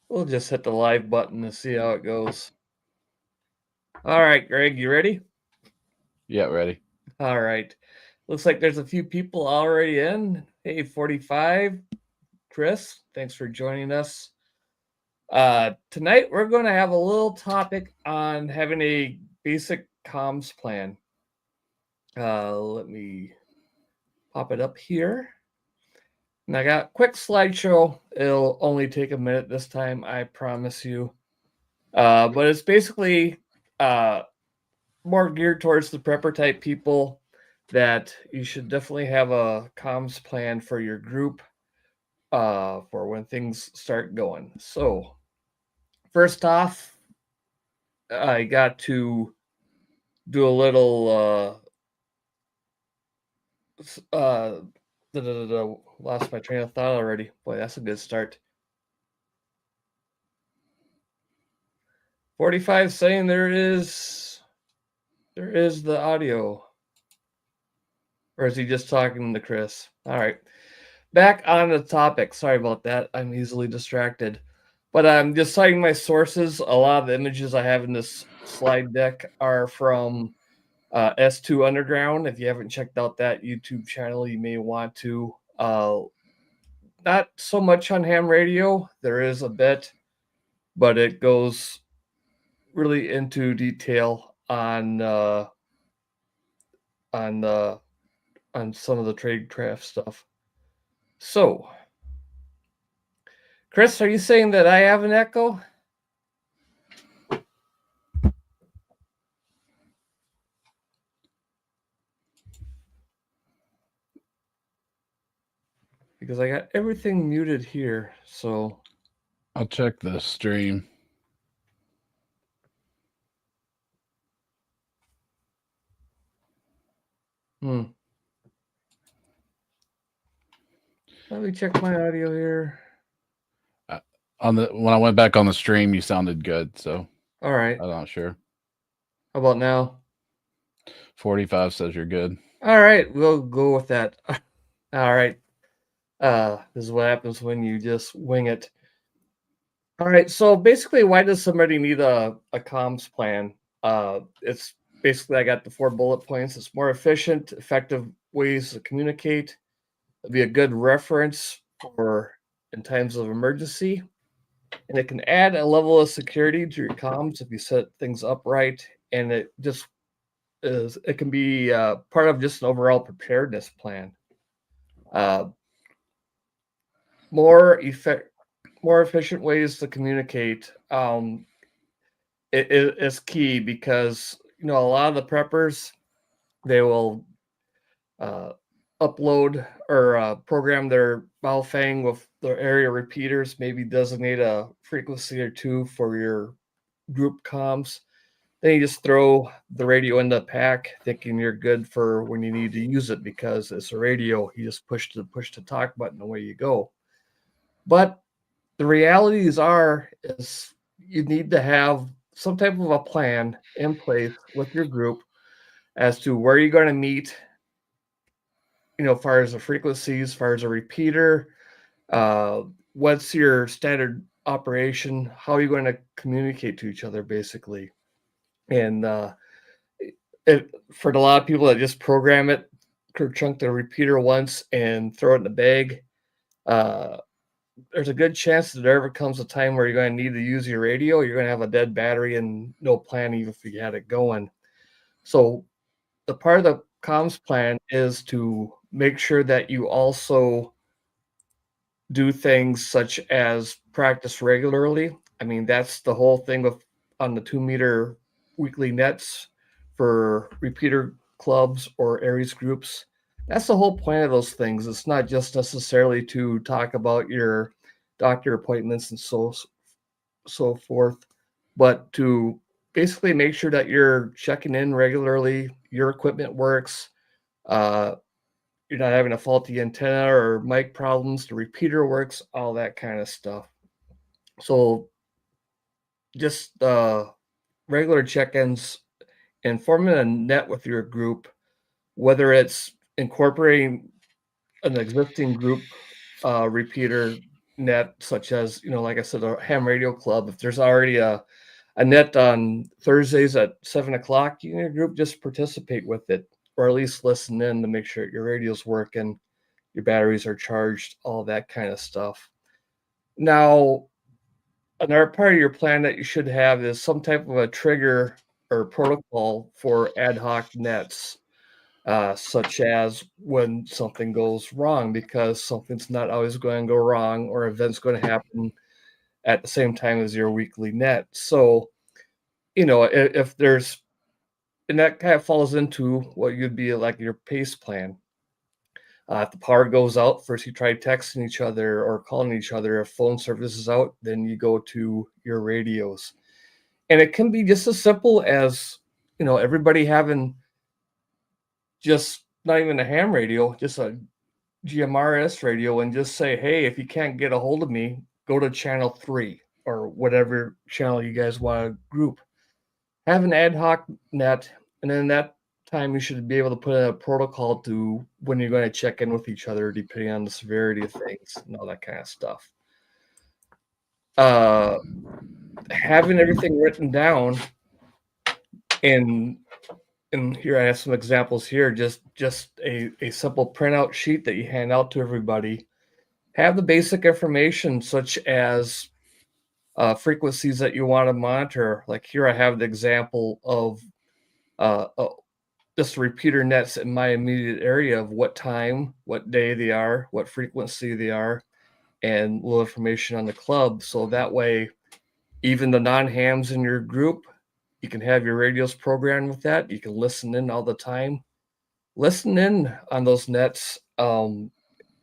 We'll just hit the live button to see how it goes. All right, Greg, you ready? Yeah, ready. All right. Looks like there's a few people already in. Hey, 45. Chris, thanks for joining us. Tonight, we're going to have a little topic on having a basic comms plan. Let me pop it up here. And I got a quick slideshow. It'll only take a minute this time, I promise you. But it's basically more geared towards the prepper type people that you should definitely have a comms plan for your group for when things start going. So, first off, I got to do a little lost my train of thought already. Boy, that's a good start. 45 saying there is the audio. Or is he just talking to Chris? All right. Back on the topic. Sorry about that. I'm easily distracted. But I'm just citing my sources. A lot of the images I have in this slide deck are from S2 Underground. If you haven't checked out that YouTube channel, you may want to. Not so much on ham radio. There is a bit, but it goes really into detail on the on some of the tradecraft stuff. So, Chris, are you saying that I have an echo? Because I got everything muted here. So, I'll check the stream. Let me check my audio here. When I went back on the stream, you sounded good. So All right. I'm not sure. How about now? 45 says you're good. All right, we'll go with that. All right. This is what happens when you just wing it. All right. So basically, why does somebody need a comms plan? It's basically I got the 4 bullet points. It's more efficient, effective ways to communicate. It'll be a good reference for in times of emergency, and it can add a level of security to your comms if you set things up right. And it can be part of just an overall preparedness plan. Uh, more effect, more efficient ways to communicate is key because a lot of the preppers they will uh, upload or program their Baofeng with their area repeaters, maybe designate a frequency or two for your group comms. Then you just throw the radio in the pack, thinking you're good for when you need to use it because it's a radio. You just push the talk button, away you go. But the realities is you need to have some type of a plan in place with your group as to where you're going to meet. As far as the frequencies, as far as a repeater, uh, what's your standard operation? How are you going to communicate to each other, basically? And for a lot of people that just program it, chunk the repeater once and throw it in the bag, uh, there's a good chance that there ever comes a time where you're going to need to use your radio. You're going to have a dead battery and no plan, even if you had it going. So, the part of the comms plan is to make sure that you also do things such as practice regularly. I mean, that's the whole thing with on the 2 meter weekly nets for repeater clubs or Aries groups. That's the whole point of those things. It's not just necessarily to talk about your doctor appointments and so forth, but to basically make sure that you're checking in regularly, your equipment works, uh, you're not having a faulty antenna or mic problems, the repeater works, all that kind of stuff. So just regular check-ins and forming a net with your group, whether it's incorporating an existing group repeater net, such as, like I said, a ham radio club. If there's already a net on Thursdays at 7 o'clock, you and your group just participate with it, or at least listen in to make sure your radio's working, your batteries are charged, all that kind of stuff. Now, another part of your plan that you should have is some type of a trigger or protocol for ad hoc nets, such as when something goes wrong, because something's not always going to go wrong, or events going to happen at the same time as your weekly net. So, if there's, and that kind of falls into what you'd be like your pace plan. If the power goes out, first you try texting each other or calling each other. If phone service is out, then you go to your radios. And it can be just as simple as, everybody having just not even a ham radio, just a GMRS radio, and just say, hey, if you can't get a hold of me, go to channel 3 or whatever channel you guys want to group. Have an ad hoc net, and then that time you should be able to put in a protocol to when you're going to check in with each other, depending on the severity of things and all that kind of stuff. Having everything written down, and here I have some examples here, just a simple printout sheet that you hand out to everybody. Have the basic information, such as frequencies that you want to monitor. Like here I have the example of just repeater nets in my immediate area of what time, what day they are, what frequency they are, and a little information on the club. So that way, even the non-hams in your group, you can have your radios programmed with that. You can listen in all the time. Listen in on those nets.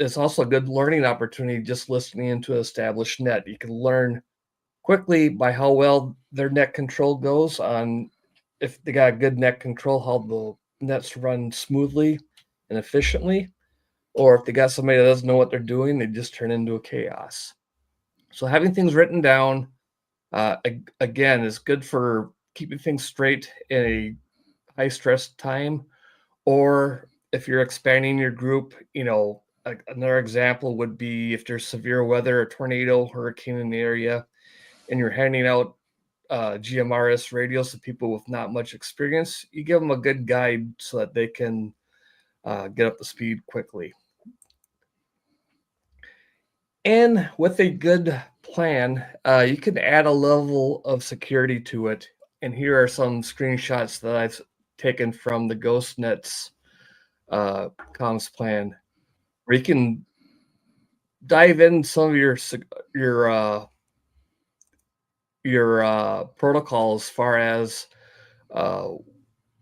It's also a good learning opportunity, just listening into an established net. You can learn quickly by how well their net control goes, on if they got a good net control, how the nets run smoothly and efficiently, or if they got somebody that doesn't know what they're doing, they just turn into a chaos. So having things written down, again, is good for keeping things straight in a high stress time. Or if you're expanding your group, another example would be if there's severe weather, a tornado, hurricane in the area, and you're handing out GMRS radios to people with not much experience, you give them a good guide so that they can get up to speed quickly. And with a good plan, you can add a level of security to it. And here are some screenshots that I've taken from the GhostNet's comms plan, where you can dive in some of your protocol as far as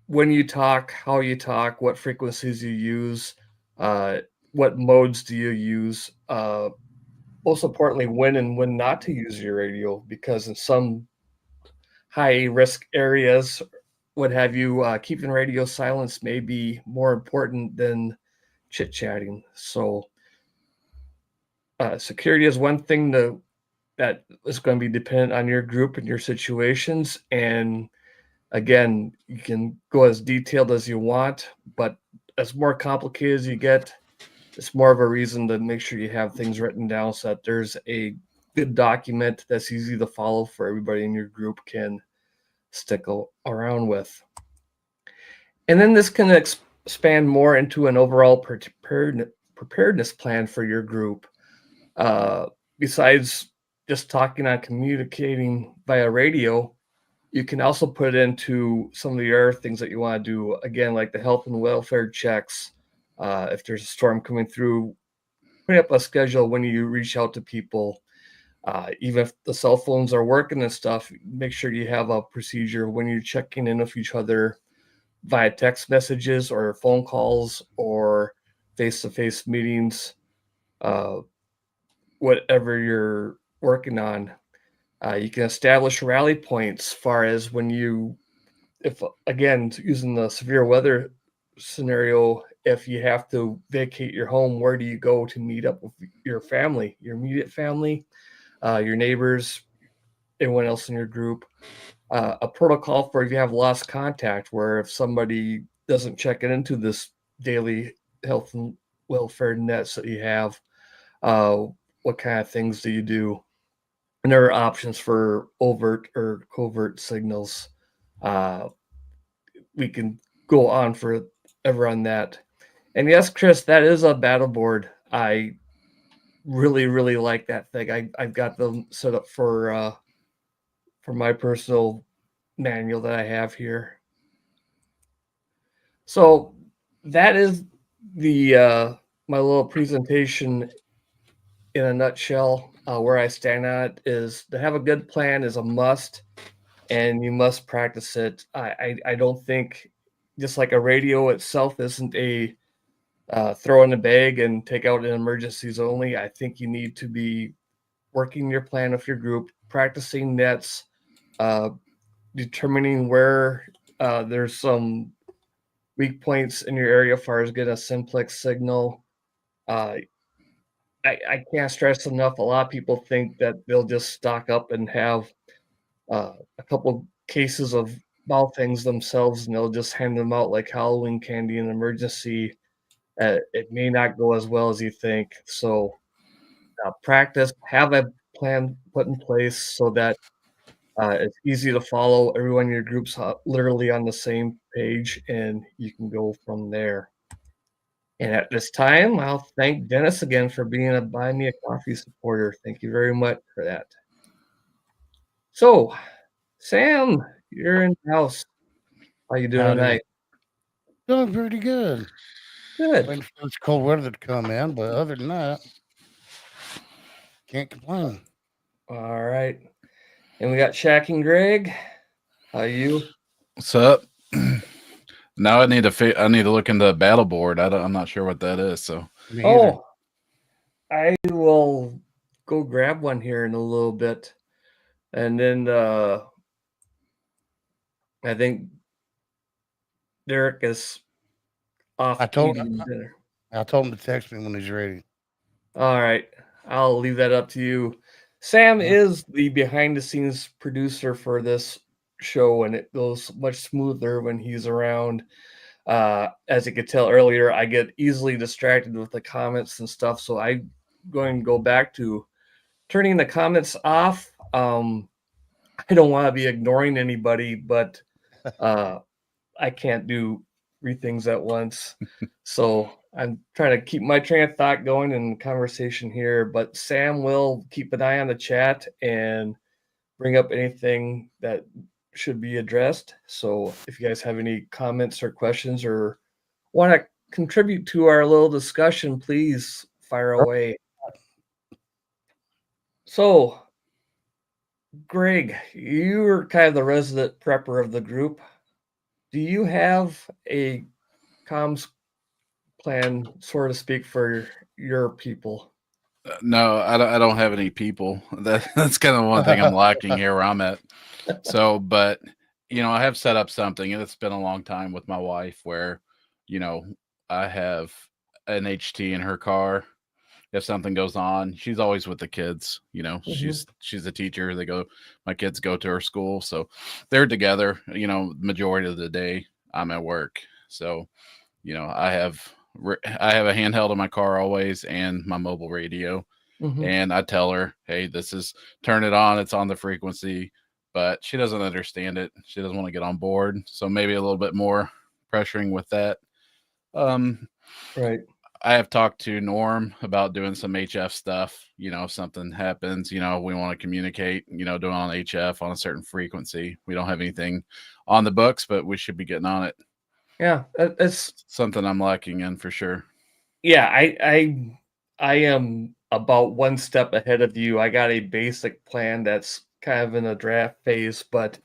when you talk, how you talk, what frequencies you use, what modes do you use. Most importantly, when and when not to use your radio, because in some high risk areas, what have you, keeping radio silence may be more important than chit chatting. So, security is one thing that is going to be dependent on your group and your situations. And again, you can go as detailed as you want, but as more complicated as you get, it's more of a reason to make sure you have things written down so that there's a good document that's easy to follow for everybody in your group can stick around with. And then this can expand more into an overall preparedness plan for your group. Besides just talking on communicating via radio, you can also put into some of the other things that you want to do. Again, like the health and welfare checks. If there's a storm coming through, putting up a schedule when you reach out to people. Even if the cell phones are working and stuff, make sure you have a procedure when you're checking in with each other via text messages or phone calls or face-to-face meetings, uh, whatever you're working on. You can establish rally points as far as when you, if again, using the severe weather scenario, if you have to vacate your home, where do you go to meet up with your family, your immediate family, your neighbors, anyone else in your group? A protocol for if you have lost contact, where if somebody doesn't check into this daily health and welfare nets that you have, what kind of things do you do? And there are options for overt or covert signals. We can go on forever on that. And yes, Chris, that is a battle board. I really, really like that thing. I've got them set up for my personal manual that I have here. So that is the my little presentation in a nutshell. Where I stand on it is to have a good plan is a must, and you must practice it. I don't think just like a radio itself isn't a throw in the bag and take out in emergencies only. I think you need to be working your plan with your group, practicing nets, uh, determining where there's some weak points in your area as far as getting a simplex signal. Uh, I can't stress enough. A lot of people think that they'll just stock up and have a couple cases of ball things themselves, and they'll just hand them out like Halloween candy in an emergency. It may not go as well as you think. So practice, have a plan put in place so that it's easy to follow. Everyone in your group's literally on the same page, and you can go from there. And at this time, I'll thank Dennis again for being a Buy Me a Coffee supporter. Thank you very much for that. So, Sam, you're in the house. How you doing Howdy. tonight? Doing pretty good. Good. Waiting for this cold weather to come in, but other than that, can't complain. All right. And we got Shaq and Greg. How you? What's up? Now I need to look into the battle board. I'm not sure what that is. So Me either. Oh, I will go grab one here in a little bit. And then I think Derek is off I told eating dinner. I told him to text me when he's ready. All right. I'll leave that up to you. Sam Yeah. is the behind the scenes producer for this show, and it goes much smoother when he's around. As you could tell earlier, I get easily distracted with the comments and stuff, so I'm going to go back to turning the comments off. I don't want to be ignoring anybody, but I can't do three things at once. So I'm trying to keep my train of thought going in conversation here, but Sam will keep an eye on the chat and bring up anything that should be addressed. So if you guys have any comments or questions or want to contribute to our little discussion, please fire away. So, Greg, you are kind of the resident prepper of the group. Do you have a comms plan, so to speak, for your people? no, I don't have any people. That's kind of one thing I'm lacking here where I'm at. So, but I have set up something, and it's been a long time with my wife where, I have an HT in her car. If something goes on, she's always with the kids. She's a teacher. My kids go to her school, so they're together. Majority of the day I'm at work, so I have a handheld in my car always and my mobile radio. Mhm. And I tell her, hey, turn it on. It's on the frequency, but she doesn't understand it. She doesn't want to get on board. So maybe a little bit more pressuring with that. Right. I have talked to Norm about doing some HF stuff. If something happens, we want to communicate, doing on HF on a certain frequency. We don't have anything on the books, but we should be getting on it. Yeah, it's Something I'm lacking in for sure. yeah. I am about one step ahead of you. I got a basic plan that's kind of in a draft phase, but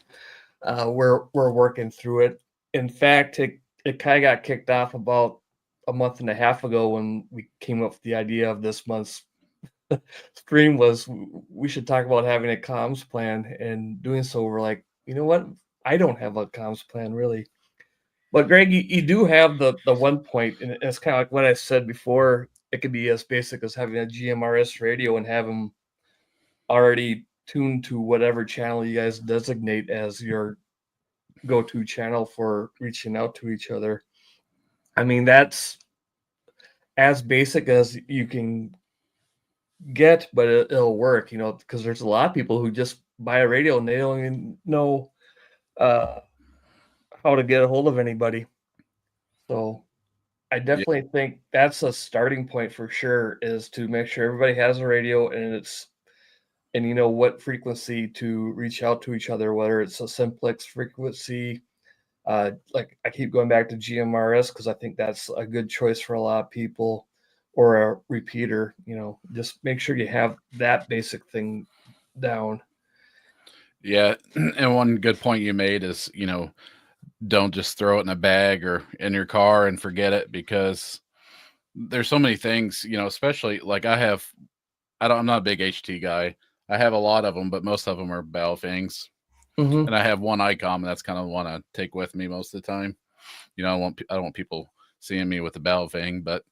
we're working through it. In fact, it kind of got kicked off about a month and a half ago when we came up with the idea of this month's stream was we should talk about having a comms plan, and doing so we're like, you know what? I don't have a comms plan really. But Greg, you do have the one point, and it's kind of like what I said before. It could be as basic as having a GMRS radio and have them already tuned to whatever channel you guys designate as your go-to channel for reaching out to each other. I mean, that's as basic as you can get, but it'll work, because there's a lot of people who just buy a radio and they don't even know uh, how to get a hold of anybody. So I Yeah. definitely think that's a starting point for sure, is to make sure everybody has a radio and you know what frequency to reach out to each other, whether it's a simplex frequency. Like I keep going back to GMRS because I think that's a good choice for a lot of people, or a repeater. Just make sure you have that basic thing down. Yeah. And one good point you made is, don't just throw it in a bag or in your car and forget it, because there's so many things, especially like I'm not a big HT guy. I have a lot of them, but most of them are Battlefangs. Mm-hmm. And I have one ICOM, and that's kind of the one I take with me most of the time. I don't want people seeing me with the Battlefang, but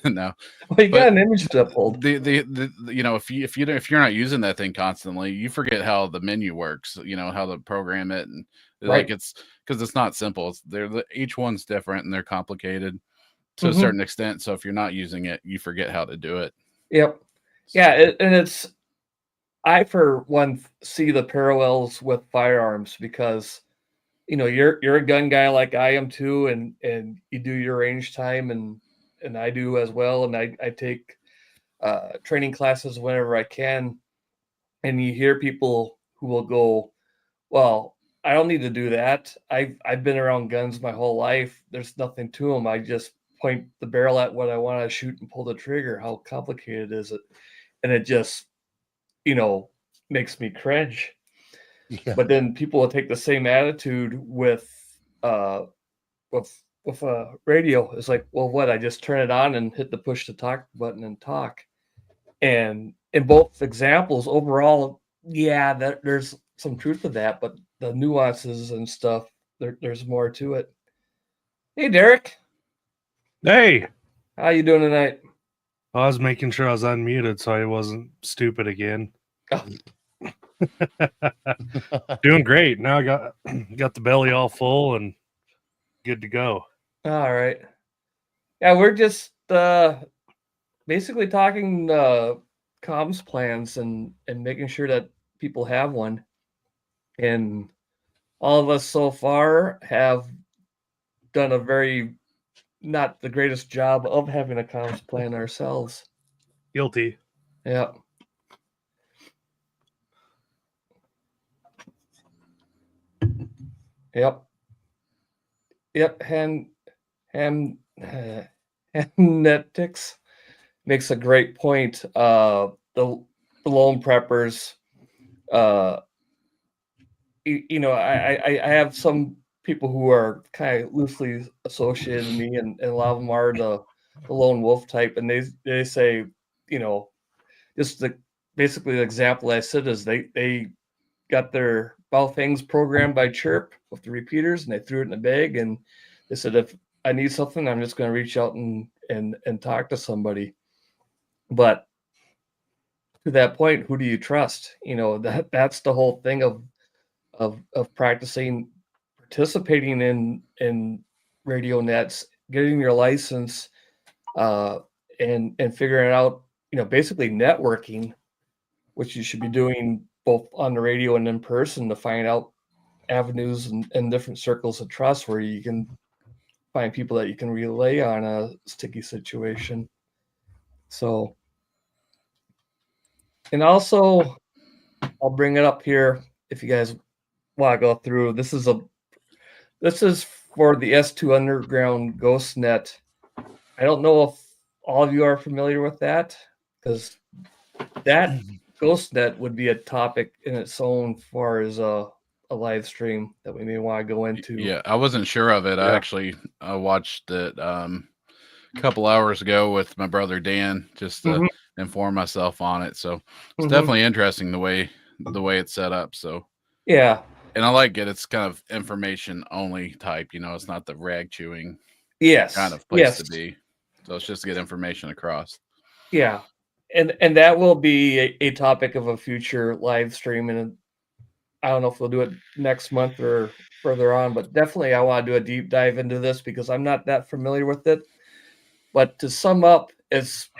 no. Well, you got But an image to uphold. if you're not using that thing constantly, you forget how the menu works. How to program it, and like Right. it's because it's not simple. Each one's different and they're complicated to a Mm-hmm. certain extent. So if you're not using it, you forget how to do it. Yep. Yeah, and I for one see the parallels with firearms, because you're a gun guy like I am too, and you do your range time, and I do as well, and I take training classes whenever I can, and you hear people who will go, well, I don't need to do that. I've been around guns my whole life. There's nothing to them. I just point the barrel at what I want to shoot and pull the trigger. How complicated is it? And it just makes me cringe. Yeah. But then people will take the same attitude uh with a radio. It's like, well, what? I just turn it on and hit the push to talk button and talk. And in both examples, overall, yeah, there's some truth to that, but the nuances and stuff, there's more to it. Hey, Derek, Hey, how you doing tonight? I was making sure I was unmuted so I wasn't stupid again. Oh. Doing great. Now I got the belly all full and good to go. All right. Yeah, we're just basically talking comms plans and making sure that people have one. And all of us so far have done a very not the greatest job of having a comms plan ourselves. Guilty. Yeah. Yep. Yep. Handnetics makes a great point. The lone preppers, I have some people who are kind of loosely associated with me, and a lot of them are the lone wolf type, and they say, just basically the example I said is they got their Baofengs programmed by Chirp with the repeaters, and they threw it in a bag, and they said, if I need something, I'm just going to reach out and talk to somebody. But to that point, who do you trust? That's the whole thing of practicing, participating in radio nets, getting your license, and figuring out, basically networking, which you should be doing both on the radio and in person, to find out avenues and different circles of trust where you can find people that you can relay on a sticky situation. So, and also, I'll bring it up here if you guys want to go through. This is for the S2 Underground Ghost Net. I don't know if all of you are familiar with that, because that Ghost Net would be a topic in its own, far as a live stream that we may want to go into. Yeah, I wasn't sure of it. Yeah. I watched it a couple hours ago with my brother Dan, just to inform myself on it. So it's definitely interesting the way it's set up. So yeah, and I like it. It's kind of information only type. It's not the rag chewing yes, kind of place to be. So it's just to get information across. Yeah, and that will be a topic of a future live stream, and I don't know if we'll do it next month or further on, but definitely I want to do a deep dive into this because I'm not that familiar with it. But to sum up, it's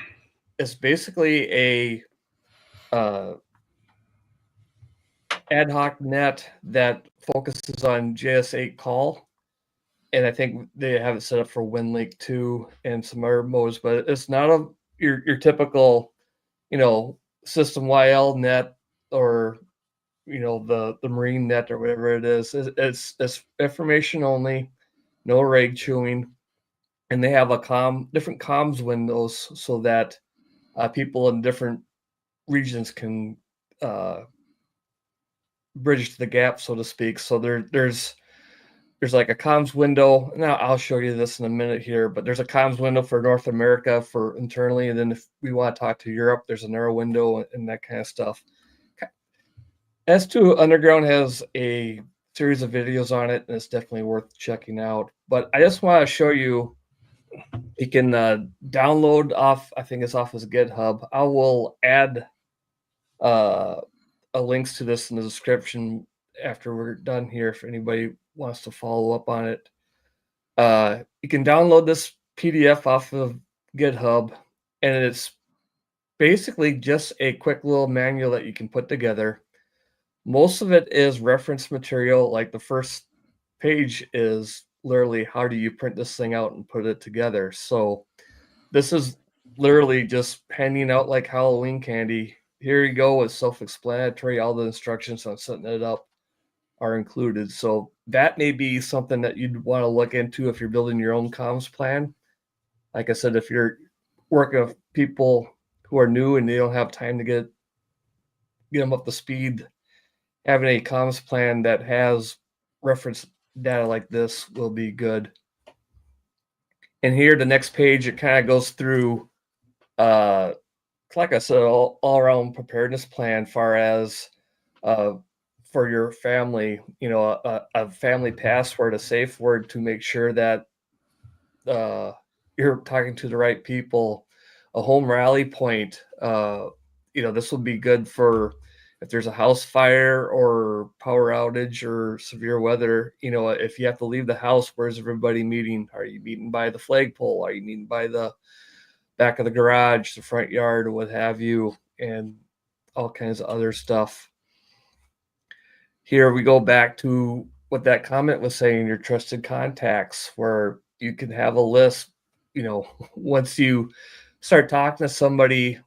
it's basically a ad hoc net that focuses on JS8 call, and I think they have it set up for WinLink too and some other modes, but it's not your typical, system YL net or the marine net or whatever it is. It's information only, no reg chewing, and they have different comms windows so that people in different regions can bridge the gap, so to speak. So there's like a comms window. Now I'll show you this in a minute here, but there's a comms window for North America for internally, and then if we want to talk to Europe, there's a narrow window and that kind of stuff. S2 Underground has a series of videos on it, and it's definitely worth checking out. But I just want to show you. You can download off. I think it's off his GitHub. I will add links to this in the description after we're done here if anybody wants to follow up on it. You can download this PDF off of GitHub, and it's basically just a quick little manual that you can put together. Most of it is reference material. Like the first page is literally how do you print this thing out and put it together. So this is literally just handing out like Halloween candy. Here you go. It's self-explanatory. All the instructions on setting it up are included. So that may be something that you'd want to look into if you're building your own comms plan. Like I said, if you're working with people who are new and they don't have time to get them up to speed, having a comms plan that has reference data like this will be good. And here, the next page, it kind of goes through, like I said, all around preparedness plan, far as for your family, a family password, a safe word to make sure that you're talking to the right people, a home rally point. This will be good for if there's a house fire or power outage or severe weather. If you have to leave the house, where's everybody meeting? Are you meeting by the flagpole? Are you meeting by the back of the garage, the front yard, or what have you? And all kinds of other stuff. Here we go back to what that comment was saying, your trusted contacts, where you can have a list. Once you start talking to somebody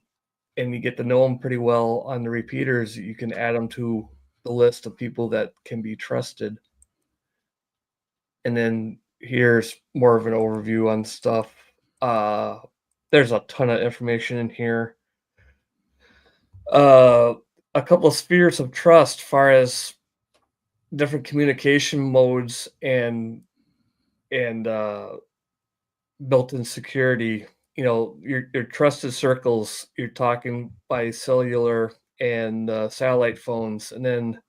and you get to know them pretty well on the repeaters, you can add them to the list of people that can be trusted. And then here's more of an overview on stuff. There's a ton of information in here. A couple of spheres of trust, far as different communication modes and built-in security. Your trusted circles, you're talking by cellular and satellite phones, and then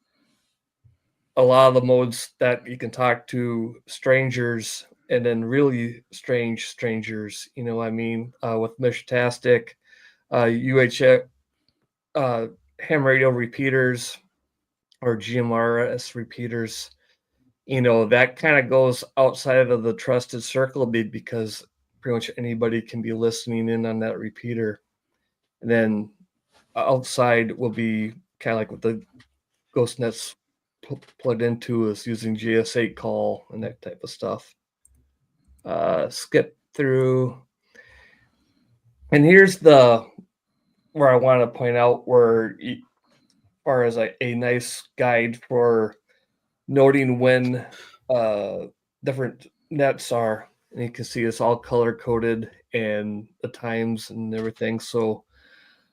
a lot of the modes that you can talk to strangers, and then really strange strangers, with Meshtastic, UHF, ham radio repeaters, or GMRS repeaters. That kind of goes outside of the trusted circle because pretty much anybody can be listening in on that repeater. And then outside will be kind of like what the ghost nets plugged into is using GS8 call and that type of stuff. Skip through. And here's where I want to point out where, as far as a nice guide for noting when different nets are, and you can see it's all color coded and the times and everything. So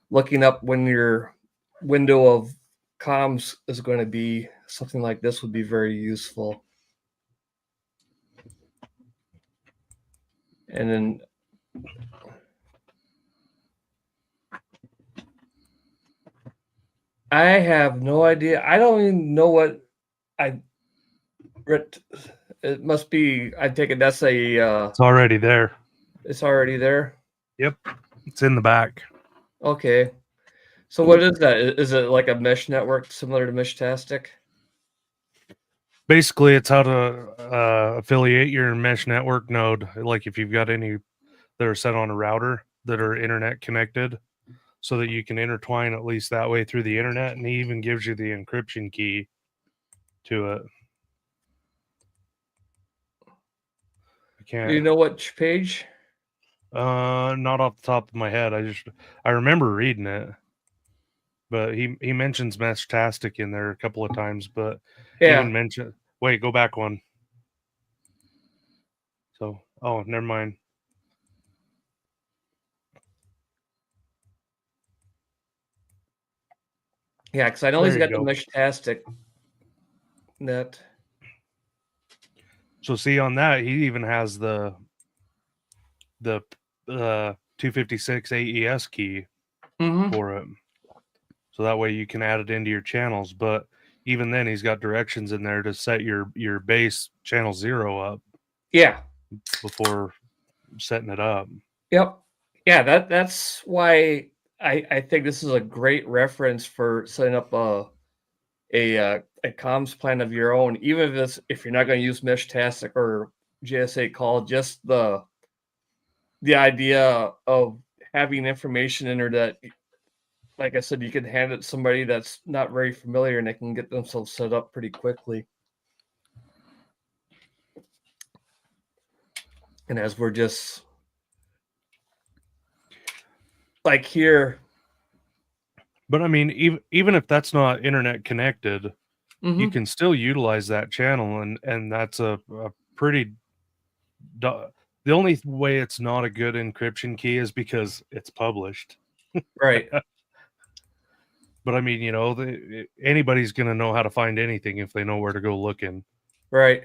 looking up when your window of comms is going to be, something like this would be very useful. And then I have no idea. I don't even know what it must be. I take it that's It's already there. it's already there. Yep. It's in the back. Okay. So what is that? Is it like a mesh network similar to Meshtastic? Basically, it's how to affiliate your mesh network node. Like if you've got any that are set on a router, that are internet connected, so that you can intertwine at least that way through the internet, and he even gives you the encryption key to it. I Do you can't, know which page? not off the top of my head. I remember reading it, but he mentions Meshtastic in there a couple of times, but Yeah. even mention. Wait, go back one. So, oh, never mind. Yeah, because I know There he's you got the go. Meshtastic net. So see on that, he even has the 256 AES key Mm-hmm. for it. So that way you can add it into your channels. But even then, he's got directions in there to set your base channel 0 up Yeah. before setting it up. Yep. Yeah, that's why I think this is a great reference for setting up a comms plan of your own, even if you're not going to use Meshtastic or JSA call, just the idea of having information in there that, like I said, you can hand it to somebody that's not very familiar and they can get themselves set up pretty quickly. And as we're just like here. But I mean, even if that's not internet connected, you Mhm. can still utilize that channel, and that's a pretty. The only way it's not a good encryption key is because it's published. Right. But I mean, anybody's going to know how to find anything if they know where to go looking. Right.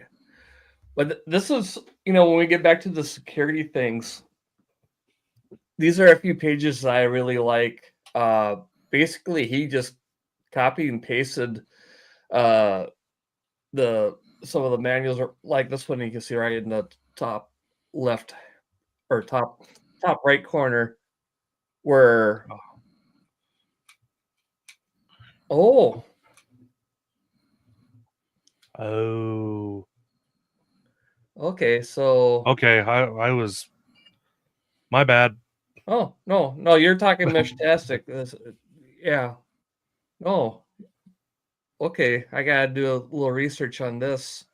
But this is, when we get back to the security things, these are a few pages that I really like. Basically, he just copied and pasted uh, some of the manuals, are like this one you can see right in the top left or top right corner, where oh Oh, okay, so okay. I was my bad. oh no, you're talking Meshtastic. Yeah, no, okay, I gotta do a little research on this.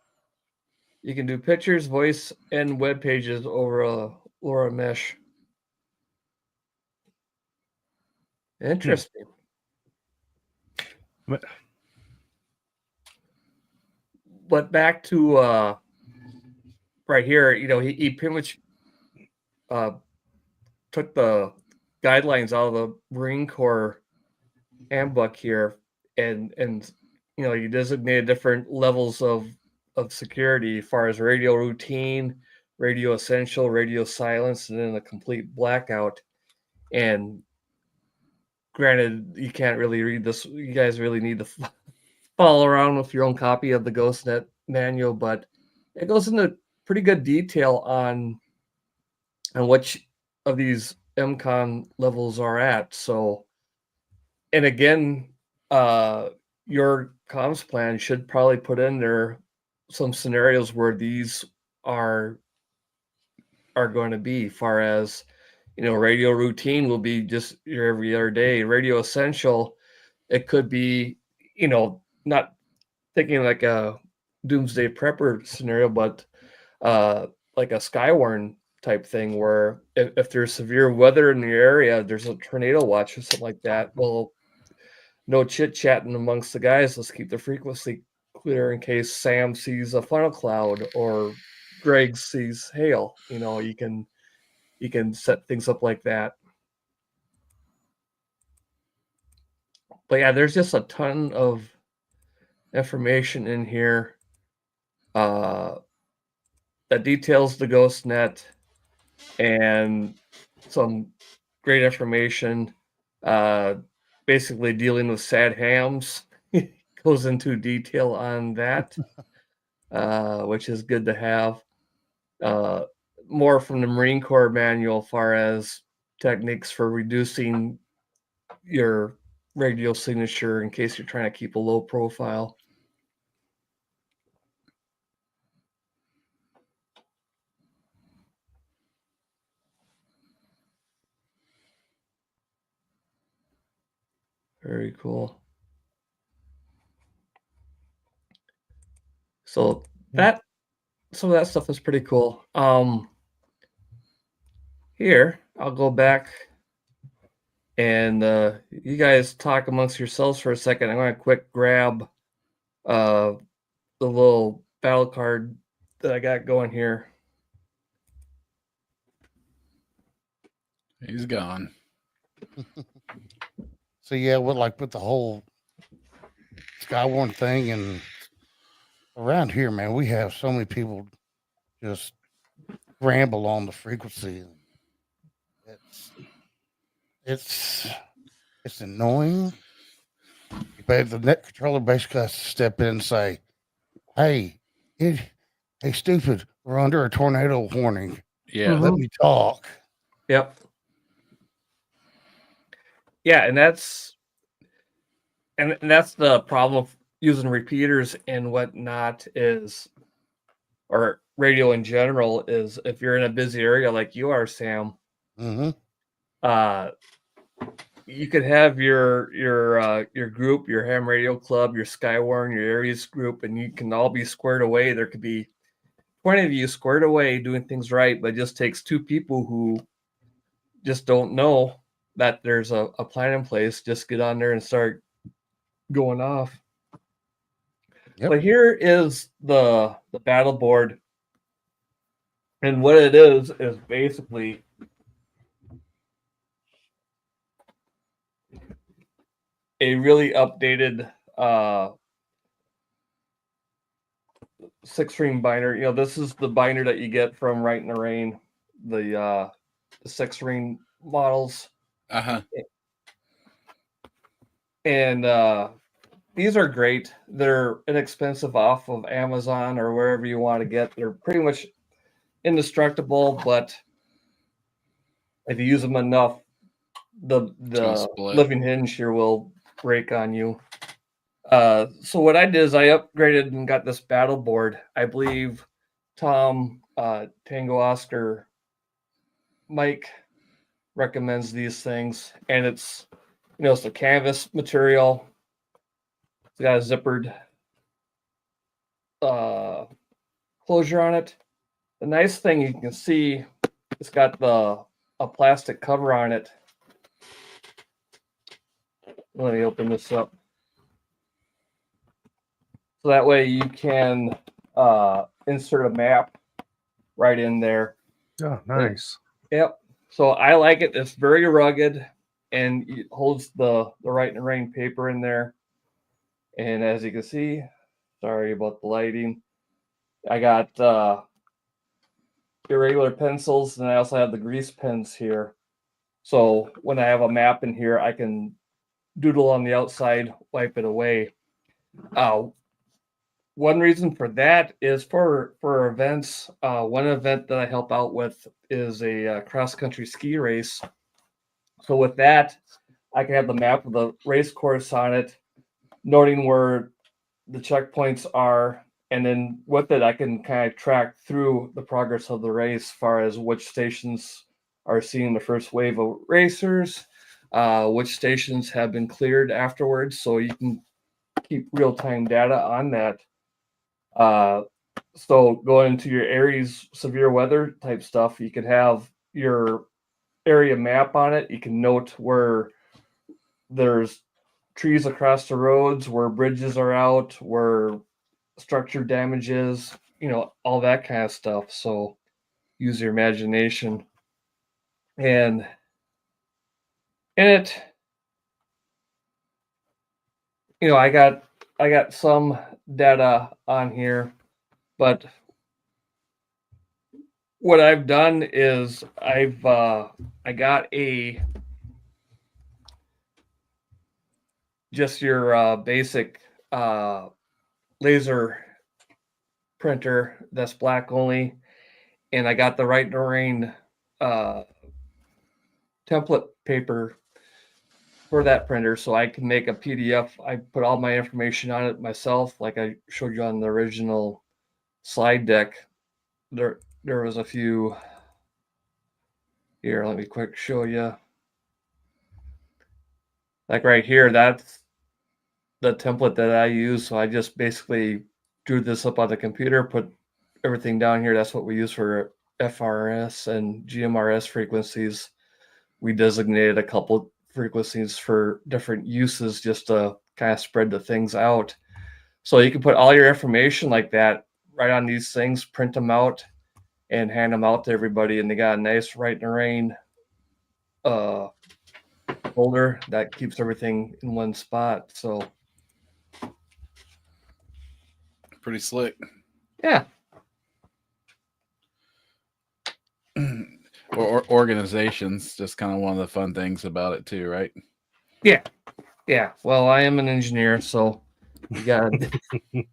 You can do pictures, voice, and web pages over a LoRa mesh. Interesting. But back to right here, he pretty much uh, took the guidelines out of the Marine Corps handbook here, and you designated different levels of security as far as radio routine, radio essential, radio silence, and then a complete blackout. And granted, you can't really read this. You guys really need to follow around with your own copy of the GhostNet manual, but it goes into pretty good detail on which of these MCON levels are at. So, and again, your comms plan should probably put in there some scenarios where these are going to be, far as radio routine will be just your every other day. Radio essential, it could be, not thinking like a doomsday prepper scenario, but uh, like a Skywarn type thing where if there's severe weather in the area, there's a tornado watch or something like that. Well, no chit chatting amongst the guys. Let's keep the frequency clear in case Sam sees a funnel cloud or Greg sees hail. You can set things up like that. But yeah, there's just a ton of information in here that details the ghost net and some great information. Uh, Basically, dealing with sad hams goes into detail on that, which is good to have. Uh, More from the Marine Corps manual, far as techniques for reducing your radio signature in case you're trying to keep a low profile. Very cool. So that some of that stuff is pretty cool. Here I'll go back and you guys talk amongst yourselves for a second. I'm going to quick grab the little battle card that I got going here. He's gone. So yeah, with the whole Skywarn thing, and around here, man, we have so many people just ramble on the frequency. It's annoying. But the net controller basically has to step in and say, "Hey, hey, stupid, we're under a tornado warning. Yeah. Let me talk." Yep. Yeah, and that's the problem of using repeaters and whatnot is, or radio in general, is if you're in a busy area like you are, Sam, Mm-hmm. you could have your group, your ham radio club, your Skywarn, your Aries group, and you can all be squared away. There could be 20 of you squared away doing things right, but it just takes two people who just don't know that there's a plan in place. Just get on there and start going off. Yep. But here is the battle board, and what it is basically a really updated 6-string binder. You know, this is the binder that you get from Right in the Rain, the 6-string models, Uh-huh. and these are great. They're inexpensive off of Amazon or wherever you want to get. They're pretty much indestructible, but if you use them enough, the split. living hinge here will break on you. So what I did is I upgraded and got this battle board. I believe Tom, Tango Oscar, Mike recommends these things, and it's, you know, it's a canvas material. It's got a zippered closure on it. The nice thing you can see, it's got a plastic cover on it. Let me open this up. So that way you can insert a map right in there. Oh, nice. Yep. So I like it. It's very rugged and it holds the Right in the Rain paper in there. And as you can see, sorry about the lighting, I got irregular pencils, and I also have the grease pens here. So when I have a map in here, I can doodle on the outside, wipe it away. One reason for that is for events. One event that I help out with is a cross-country ski race. So with that, I can have the map of the race course on it, noting where the checkpoints are, and then with it, I can kind of track through the progress of the race, as far as which stations are seeing the first wave of racers, which stations have been cleared afterwards, so you can keep real-time data on that. So going into your Aries severe weather type stuff, you could have your area map on it. You can note where there's trees across the roads, where bridges are out, where structure damage is, you know, all that kind of stuff. So use your imagination. And in it, you know, I got some data on here, but what I've done is I got just your basic laser printer that's black only, and I got the Right in the Rain template paper for that printer, so I can make a PDF. I put all my information on it myself, like I showed you on the original slide deck. There was a few here. Let me quick show you. Like right here, that's the template that I use. So I just basically drew this up on the computer, put everything down here. That's what we use for FRS and GMRS frequencies. We designated a couple frequencies for different uses just to kind of spread the things out. So you can put all your information like that right on these things, print them out, and hand them out to everybody. And they got a nice Right in the Rain folder that keeps everything in one spot. So Pretty slick. yeah. Or organizations, just kind of one of the fun things about it too, right? Yeah. Yeah. Well, I am an engineer, so you gotta you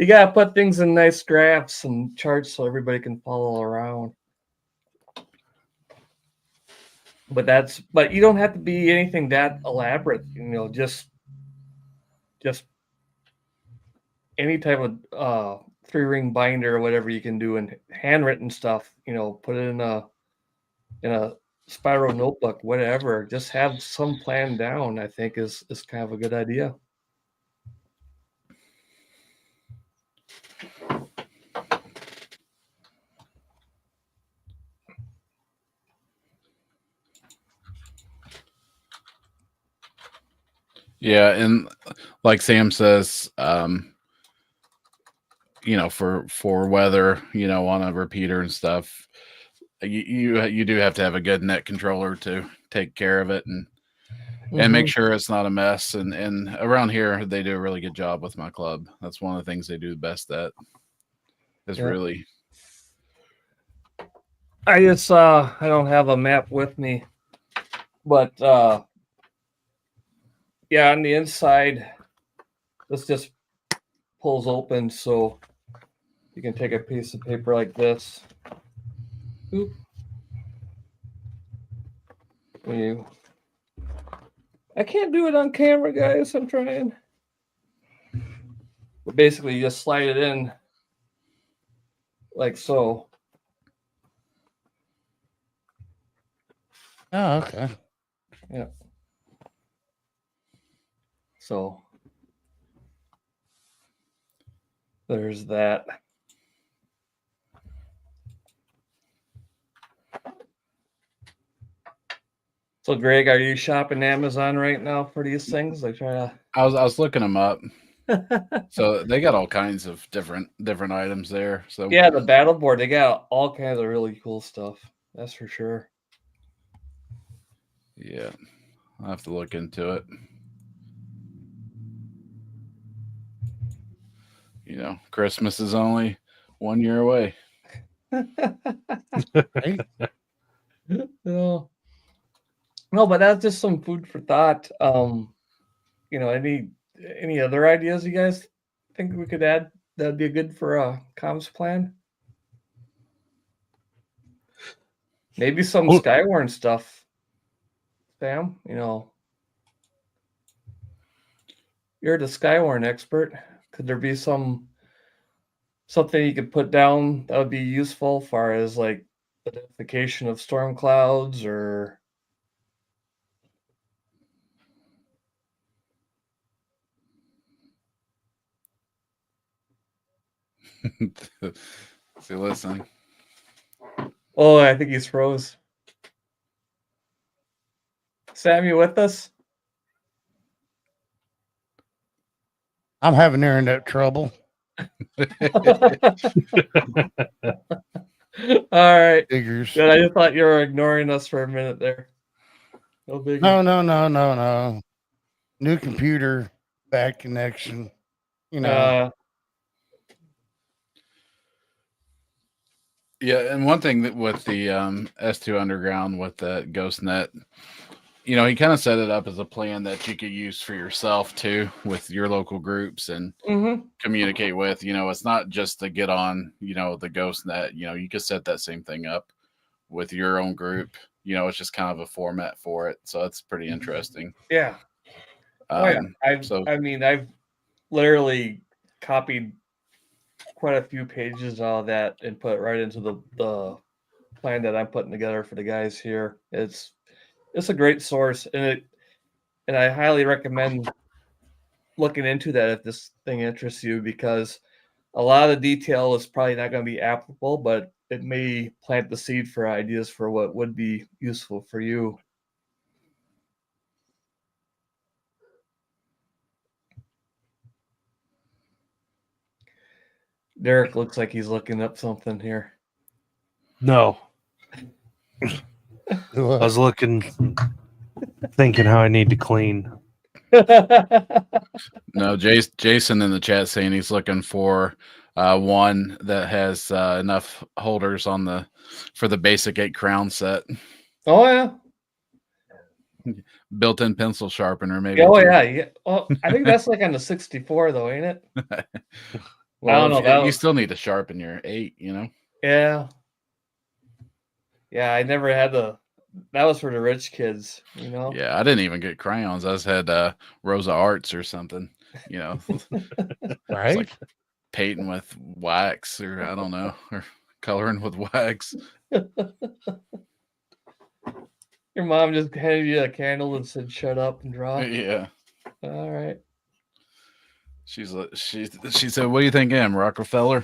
gotta put things in nice graphs and charts so everybody can follow around. But you don't have to be anything that elaborate, just any type of 3-ring binder or whatever you can do, and handwritten stuff, put it in a spiral notebook, whatever. Just have some plan down, I think is kind of a good idea. Yeah, and like Sam says, for weather, on a repeater and stuff, you do have to have a good net controller to take care of it and make sure it's not a mess. And around here, they do a really good job with my club. That's one of the things they do the best at. Is really. I don't have a map with me, but yeah, on the inside, this just pulls open, so you can take a piece of paper like this. Oop. I can't do it on camera, guys. I'm trying. But basically, you just slide it in like so. Oh, okay. Yeah. So there's that. So, Greg, are you shopping Amazon right now for these things? I was looking them up. So they got all kinds of different items there. So yeah, the battle board, they got all kinds of really cool stuff. That's for sure. Yeah, I'll have to look into it. Christmas is only 1 year away. No, but that's just some food for thought. Any other ideas you guys think we could add that'd be good for a comms plan? Maybe some Skywarn stuff, Sam. You're the Skywarn expert. Could there be something you could put down that would be useful, far as like identification of storm clouds or? Is he listening? Oh, I think he's froze. Sam, you with us? I'm having internet trouble. All right. Figures. Good. I just thought you were ignoring us for a minute there. No big. No. New computer, bad connection. Yeah, and one thing that with the S2 Underground with the GhostNet, he kind of set it up as a plan that you could use for yourself too, with your local groups and communicate with. It's not just to get on, the GhostNet. You could set that same thing up with your own group. It's just kind of a format for it, so it's pretty interesting. Yeah. I've literally copied quite a few pages of that and put it right into the plan that I'm putting together for the guys here. It's a great source, and and I highly recommend looking into that if this thing interests you, because a lot of the detail is probably not going to be applicable, but it may plant the seed for ideas for what would be useful for you. Derek looks like he's looking up something here. No, I was looking, thinking how I need to clean. No, Jason in the chat saying he's looking for one that has enough holders on for the basic 8 crown set. Oh yeah. Built-in pencil sharpener, maybe. Oh too. yeah. Well, I think that's like on the 64 though, ain't it? Well, I don't know. you still need to sharpen your 8, Yeah. Yeah, I never had that was for the rich kids, Yeah, I didn't even get crayons. I just had Rosa Arts or something, Right? It's like painting with wax, or I don't know, or coloring with wax. Your mom just handed you a candle and said, "Shut up and draw." Yeah. All right. She said, "What do you think, Em Rockefeller?"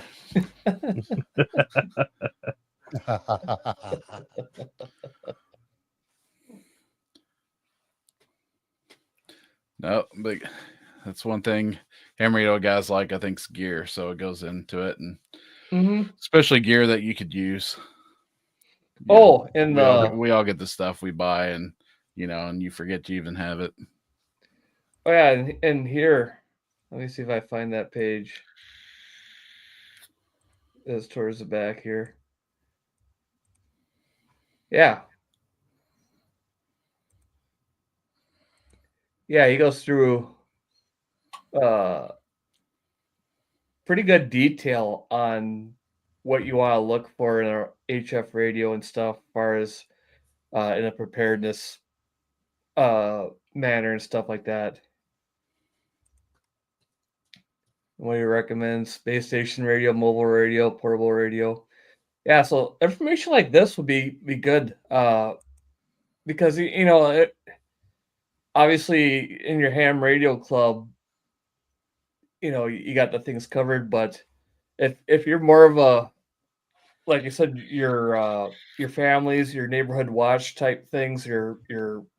No, but that's one thing Hammerito guys like, I think, is gear. So it goes into it, and especially gear that you could use. And we all get the stuff we buy, and and you forget you even have it. Oh yeah, and here, let me see if I find that page. It's towards the back here. Yeah. Yeah, he goes through pretty good detail on what you want to look for in our HF radio and stuff, as far as in a preparedness manner and stuff like that. What do you recommend? Space station radio, mobile radio, portable radio. Yeah, so information like this would be good because obviously in your ham radio club, you got the things covered. But if you're more of a, like you said, your families, your neighborhood watch type things, your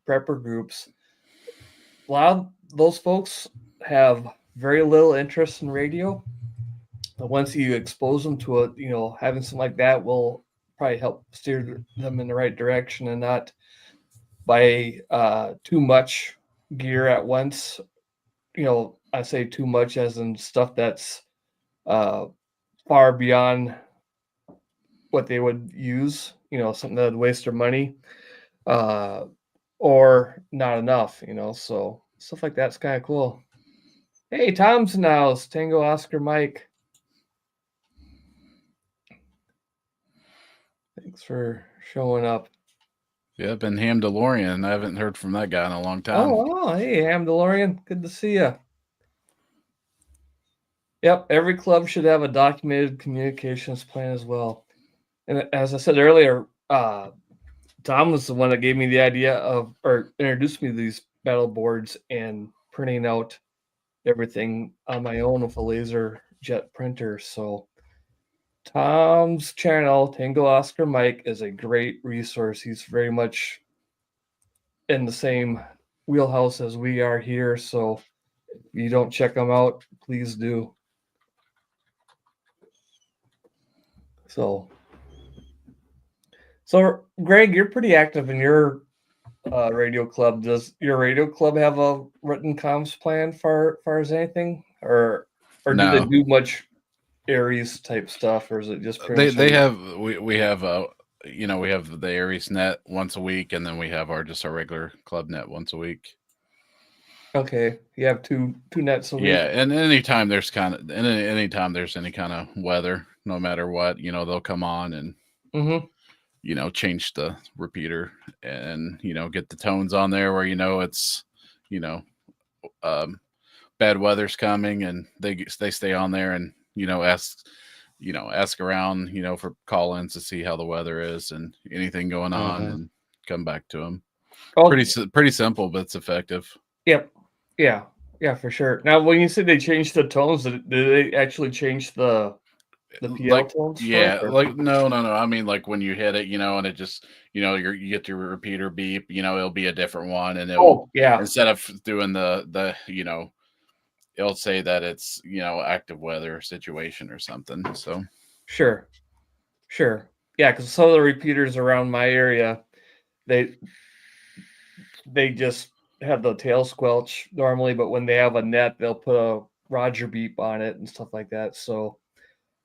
prepper groups, a lot of those folks have very little interest in radio. But once you expose them to it, having something like that will probably help steer them in the right direction and not buy too much gear at once. I say too much as in stuff that's far beyond what they would use, something that would waste their money, or not enough, so stuff like that's kind of cool. Hey, Tom's in the house. Tango Oscar Mike. Thanks for showing up. Yep, and Ham DeLorean. I haven't heard from that guy in a long time. Oh, hey, Ham DeLorean. Good to see you. Yep, every club should have a documented communications plan as well. And as I said earlier, Tom was the one that gave me the idea of, or introduced me to these battle boards and printing out everything on my own with a laser jet printer. So Tom's channel, Tango Oscar Mike, is a great resource. He's very much in the same wheelhouse as we are here. So if you don't check him out, please do. So Greg, you're pretty active in your radio club. Does your radio club have a written comms plan far as anything, or No. do they do much Aries type stuff, or is it just they have we have we have the Aries net once a week, and then we have our regular club net once a week. Okay, you have two nets a week. Yeah, and anytime there's any kind of weather, no matter what, they'll come on and change the repeater and get the tones on there where it's bad weather's coming, and they stay on there and ask around for call-ins to see how the weather is and anything going on, and come back to them. Pretty simple, but it's effective. Yep. Yeah. Yeah, for sure. Now, when you said they changed the tones, did they actually change the PL Like, tones for it? yeah, like no. I mean, like when you hit it, and it just, you get your repeater beep, it'll be a different one, and it'll, Oh, yeah. instead of doing it'll say that it's, active weather situation or something. So, Sure. Sure. Yeah, because some of the repeaters around my area, they they just have the tail squelch normally, but when they have a net, they'll put a Roger beep on it and stuff like that. So,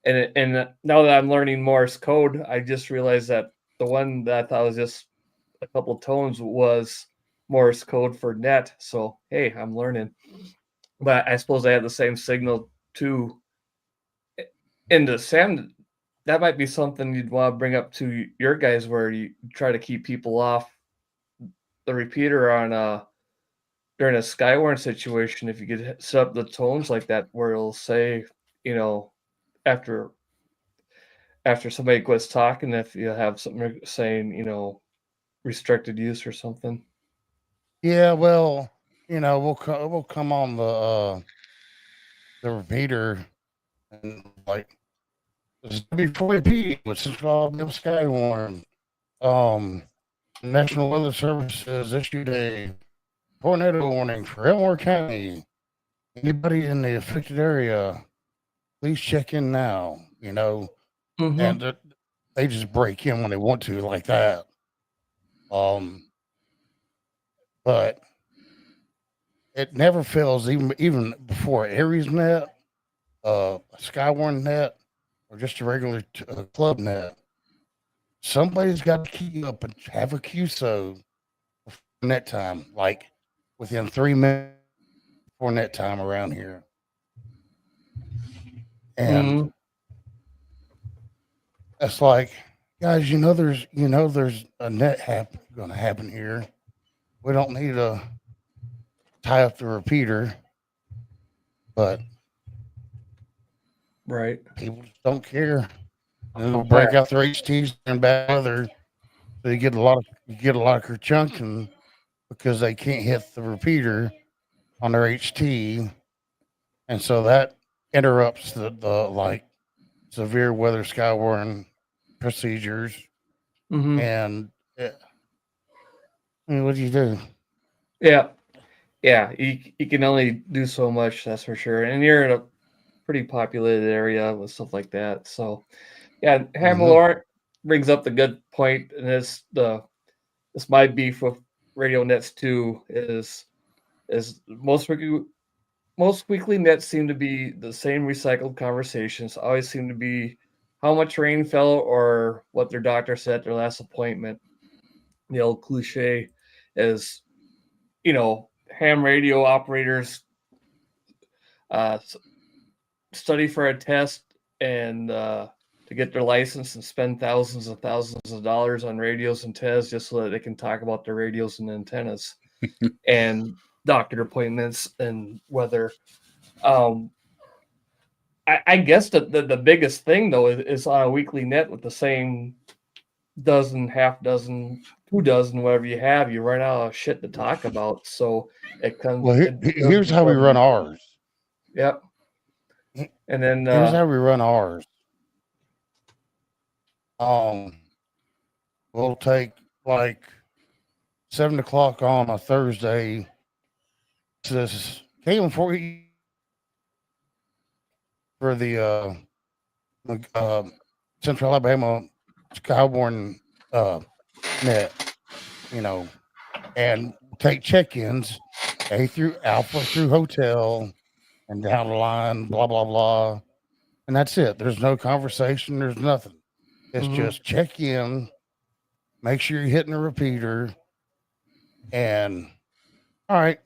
and now that I'm learning Morse code, I just realized that the one that I thought was just a couple tones was Morse code for net. So, hey, I'm learning. But I suppose I have the same signal too. In the Sam, that might be something you'd want to bring up to your guys, where you try to keep people off the repeater on during a Skywarn situation. If you could set up the tones like that, where it'll say, you know, after somebody quits talking, if you have something saying, restricted use or something. Yeah, well, we'll come on the repeater and like this is W40P with Central Alabama Skywarn. National Weather Service has issued a tornado warning for Elmore County. Anybody in the affected area, please check in now. Mm-hmm. And they just break in when they want to, like that. But it never fails, even before Aries net, a Skywarn net, or just a regular club net. Somebody's got to key up and have a QSO before net time, like within 3 minutes before net time around here. And Mm-hmm. that's like, guys, there's a net going to happen here. We don't need to tie up the repeater, but Right. people just don't care. And they'll Oh, yeah. break out their HTs and bad weather, so you get a lot of kerchunking because they can't hit the repeater on their HT, and so that interrupts the like severe weather skywarn procedures. Mm-hmm. And I mean, what do you do? Yeah. Yeah. You can only do so much, that's for sure. And you're in a pretty populated area with stuff like that. So, yeah, Hmm. Hamilton brings up the good point, and this my beef with radio nets too is most weekly nets seem to be the same recycled conversations. Always seem to be how much rain fell or what their doctor said at their last appointment. The old cliche is, ham radio operators uh, study for a test and to get their license and spend thousands of dollars on radios and antennas just so that they can talk about their radios and antennas and doctor appointments and weather. Um, I guess the biggest thing though is on a weekly net with the same dozen, half dozen, 2 dozen, whatever you have, you run out of shit to talk about. So Well, it does here's how we run become, ours. yep. And then Here's how we run ours. Um, we'll take like 7 o'clock on a Thursday. This came for the Central Alabama Skyborn net, you know, and take check-ins A through Alpha through Hotel and down the line, blah blah blah, and that's it. There's no conversation. There's nothing. It's mhm, just check in, make sure you're hitting the repeater, and all right.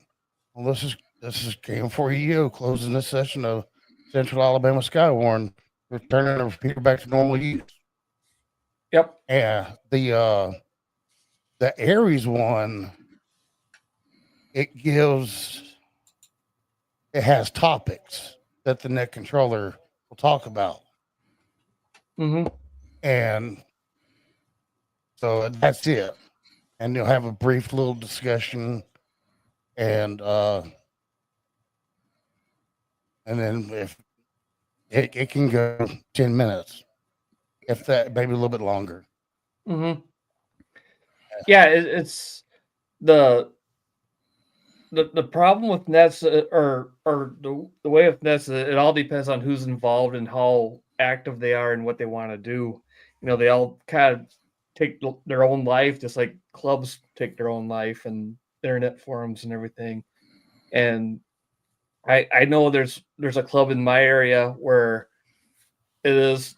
Well, this is KM4EO closing this session of Central Alabama Skywarn, returning the repeater back to normal use. yep. Yeah, the Aries one, it has topics that the net controller will talk about, Mhm. and so that's it. And you'll have a brief little discussion, and then if it can go 10 minutes, if that, maybe a little bit longer. Mm-hmm. Yeah, it's the problem with nets, or the way of nets, it all depends on who's involved and how active they are and what they want to do. They all kind of take their own life, just like clubs take their own life and internet forums and everything. And I know there's a club in my area where it is.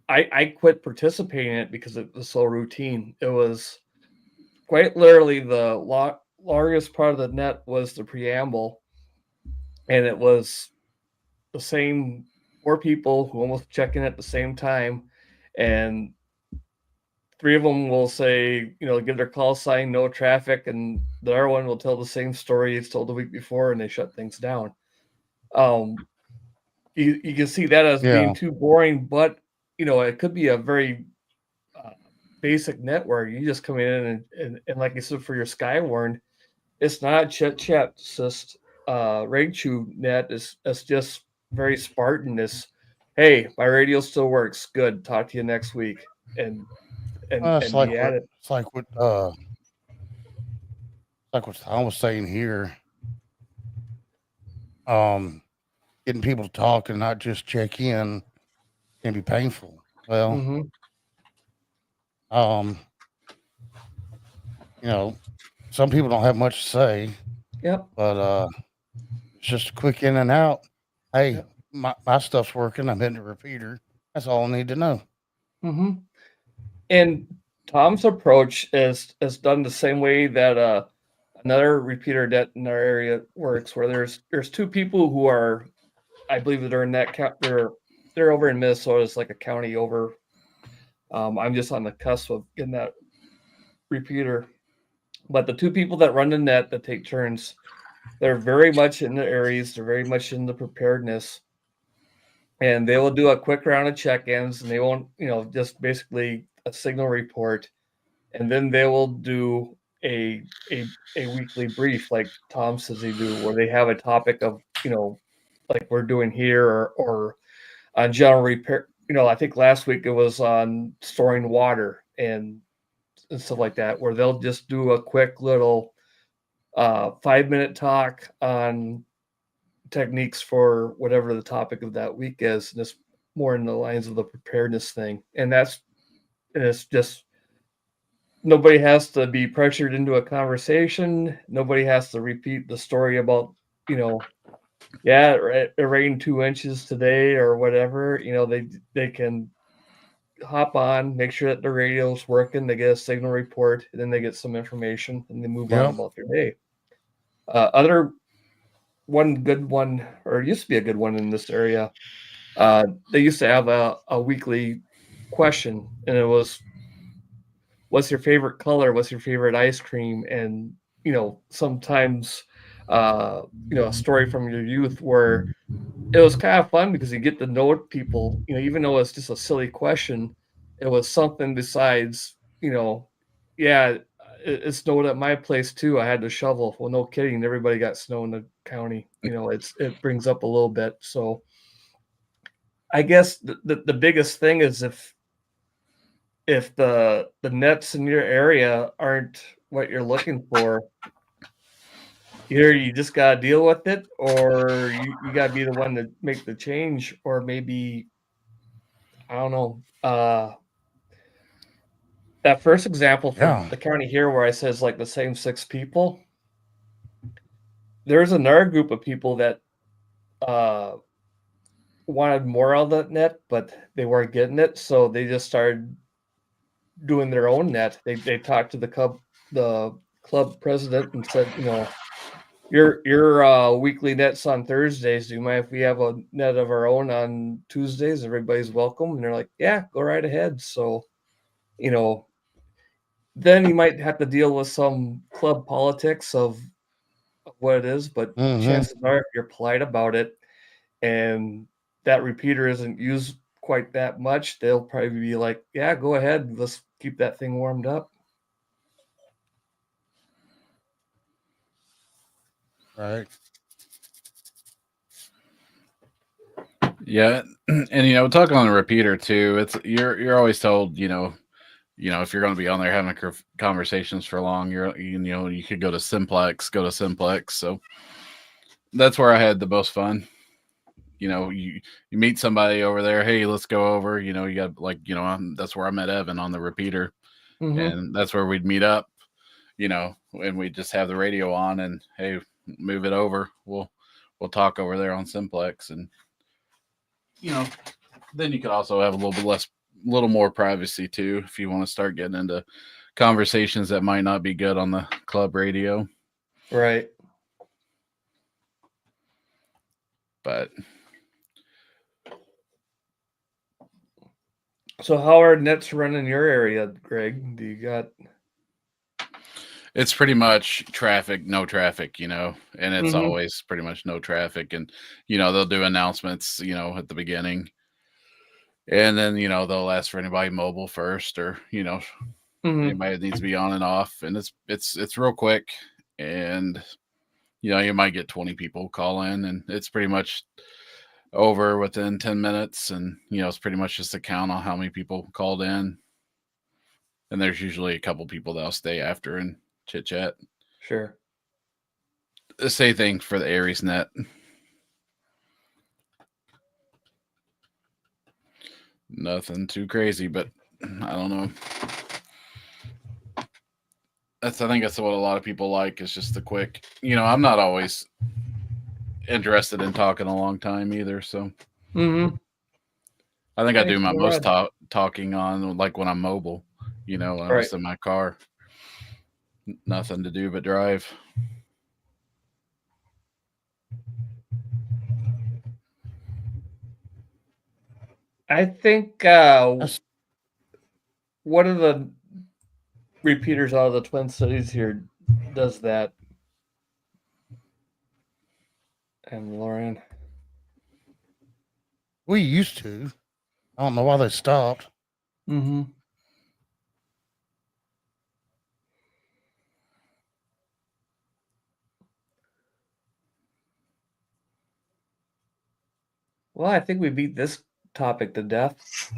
I quit participating in it because it was so routine. It was quite literally the longest part of the net was the preamble, and it was the same 4 people who almost check in at the same time, and 3 of them will say, give their call sign, no traffic, and the other one will tell the same story it's told the week before, and they shut things down. Um, you can see that as being Yeah. too boring, but it could be a very uh, basic network. You just come in and like I said, for your Skywarn, it's not chit chat, it's just Raichu net. It's just very Spartan. It's, hey, my radio still works. Good. Talk to you next week. And It's be at it. like what Tom was saying here. Getting people to talk and not just check in can be painful. Well, Mm-hmm. Some people don't have much to say, Yep. but it's just a quick in and out. Hey, Yep. my stuff's working. I'm hitting the repeater. That's all I need to know. Mm-hmm. And Tom's approach is done the same way that another repeater net in our area works, where there's 2 people who are, I believe that are in that they're over in Minnesota. It's like a county over. I'm just on the cusp of getting that repeater. But the 2 people that run the net that take turns, they're very much in the areas. They're very much in the preparedness, and they will do a quick round of check-ins, and they won't, just basically a signal report, and then they will do a weekly brief, like Tom says they do, where they have a topic of, like we're doing here, or on general repair. I think last week it was on storing water and stuff like that, where they'll just do a quick little 5-minute talk on techniques for whatever the topic of that week is. And it's more in the lines of the preparedness thing. And it's just, nobody has to be pressured into a conversation. Nobody has to repeat the story about, yeah, it rained 2 inches today or whatever. They can hop on, make sure that the radio's working, they get a signal report, and then they get some information, and they move on Yep. about their day. Other one good one, or it used to be a good one in this area, they used to have a weekly question, and it was, what's your favorite color? What's your favorite ice cream? And, sometimes, a story from your youth, where it was kind of fun because you get to know people, even though it's just a silly question, it was something besides, yeah, it snowed at my place too. I had to shovel. Well, no kidding. Everybody got snow in the county. It brings up a little bit. So I guess the biggest thing is if the nets in your area aren't what you're looking for, either you just gotta deal with it, or you gotta be the one to make the change, or maybe, I don't know. That first example for Yeah. the county here, where I says like the same 6 people, there's another group of people that uh, wanted more on the net, but they weren't getting it, so they just started doing their own net. They talked to the club president and said, your weekly nets on Thursdays. Do you mind if we have a net of our own on Tuesdays? Everybody's welcome. And they're like, yeah, go right ahead. So, you know, then you might have to deal with some club politics of what it is, but Mm-hmm. chances are, if you're polite about it and that repeater isn't used quite that much, they'll probably be like, yeah, go ahead. Let's keep that thing warmed up. Right. Yeah, and talking on the repeater too, it's you're always told, if you're going to be on there having conversations for long, you could go to simplex. So that's where I had the most fun. You meet somebody over there, hey, let's go over. You got that's where I met Evan on the repeater, and that's where we'd meet up. And we just have the radio on, and hey, move it over. We'll talk over there on simplex, and then you could also have a little more privacy too, if you want to start getting into conversations that might not be good on the club radio. Right. But so how are nets running in your area, Greg? Do you got? it's pretty much no traffic, and it's always pretty much no traffic. And, they'll do announcements, at the beginning. And then, they'll ask for anybody mobile first, or, anybody that needs to be on and off. And it's real quick. And, you might get 20 people call in, and it's pretty much over within 10 minutes. And, it's pretty much just a count on how many people called in. And there's usually a couple people that'll stay after and chit chat. Sure. The same thing for the Aries net. Nothing too crazy, but I don't know. I think that's what a lot of people like, is just the quick. I'm not always interested in talking a long time either, so I think I do my most talking on like when I'm mobile, when I'm just in my car. Nothing to do but drive. I think one of the repeaters out of the Twin Cities here does that. And Lauren, we used to. I don't know why they stopped. Well, I think we beat this topic to death.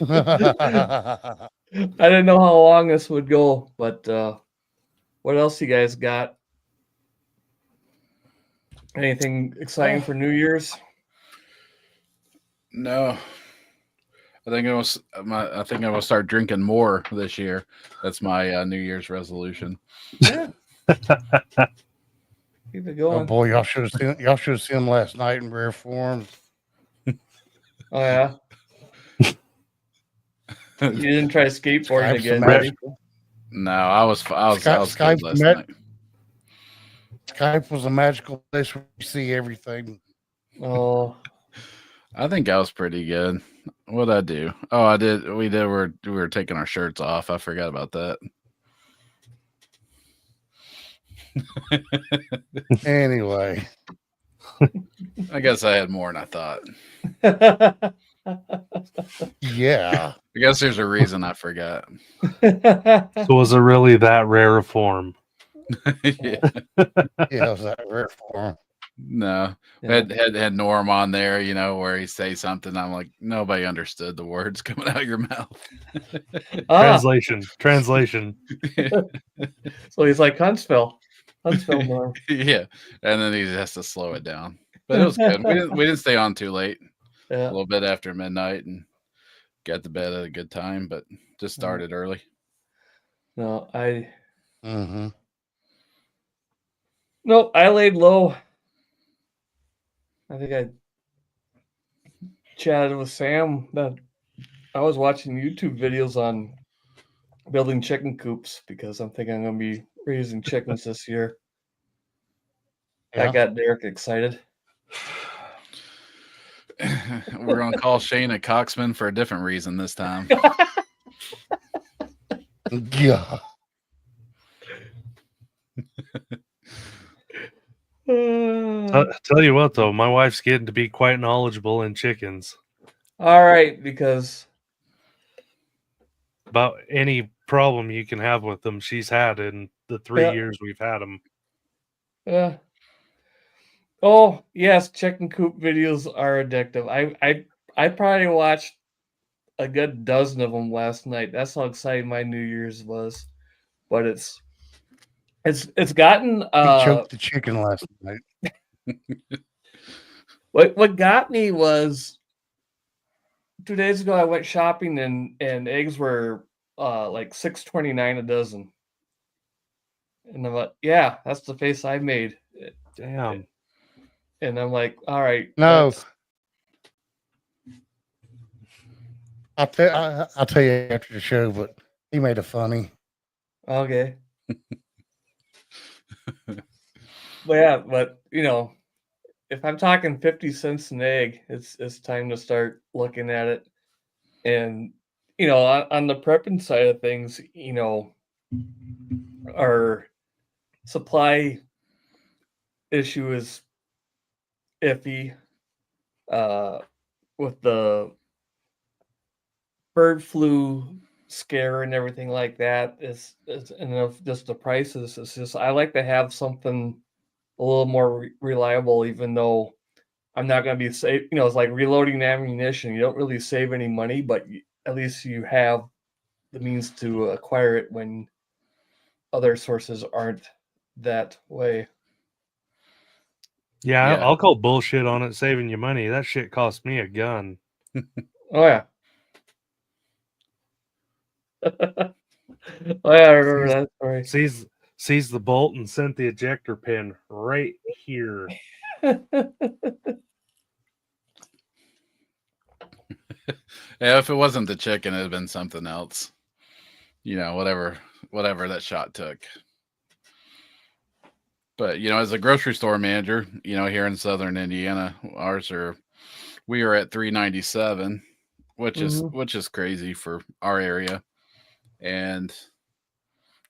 I didn't know how long this would go, but what else you guys got? Anything exciting for New Year's? No. I think I will start drinking more this year. That's my New Year's resolution. Yeah. Keep it going. Oh boy, y'all should have seen him last night in rare form. Oh yeah. You didn't try skateboarding again, did you? No, I was Skype last night. Skype was a magical place where you see everything. Oh, I think I was pretty good. What'd I do? Oh, I did. We were taking our shirts off. I forgot about that. Anyway, I guess I had more than I thought. Yeah. I guess there's a reason I forgot. So was it really that rare a form? Yeah. Yeah, it was that rare form. No, had Norm on there, where he say something. I'm like, nobody understood the words coming out of your mouth. Translation. So he's like Huntsville Norm. Yeah, and then he has to slow it down. But it was good. We didn't stay on too late. Yeah. A little bit after midnight, and got to bed at a good time, but just started early. No, I Mm-hmm. Nope, I laid low. I think I chatted with Sam that I was watching YouTube videos on building chicken coops because I'm thinking I'm going to be raising chickens this year. Yeah. That got Derek excited. We're going to call Shane a coxman for a different reason this time. Yeah. Tell you what, though, my wife's getting to be quite knowledgeable in chickens. All right, because about any problem you can have with them, she's had in the 3 years we've had them. Yeah. Oh yes, chicken coop videos are addictive. I probably watched a good dozen of them last night. That's how exciting my New Year's was. But it's gotten He choked the chicken last night. what got me was 2 days ago I went shopping and eggs were like $6.29 a dozen. And I'm like, yeah, that's the face I made. Damn. And I'm like, all right, No, that's I'll tell you after the show, but he made it funny. okay. But yeah, but if I'm talking 50 cents an egg, it's time to start looking at it. And on the prepping side of things, our supply issue is iffy with the bird flu scare and everything like that. Is and of just the prices. It's just I like to have something a little more reliable, even though I'm not going to be safe. It's like reloading ammunition. You don't really save any money, but at least you have the means to acquire it when other sources aren't that way. Yeah, Yeah. I'll call bullshit on it saving you money. That shit cost me a gun. Oh yeah. Oh yeah, I remember that story. Seized the bolt and sent the ejector pin right here. Yeah, if it wasn't the chicken, it'd have been something else. Whatever that shot took. But as a grocery store manager, here in Southern Indiana, we are at $3.97, which is crazy for our area. And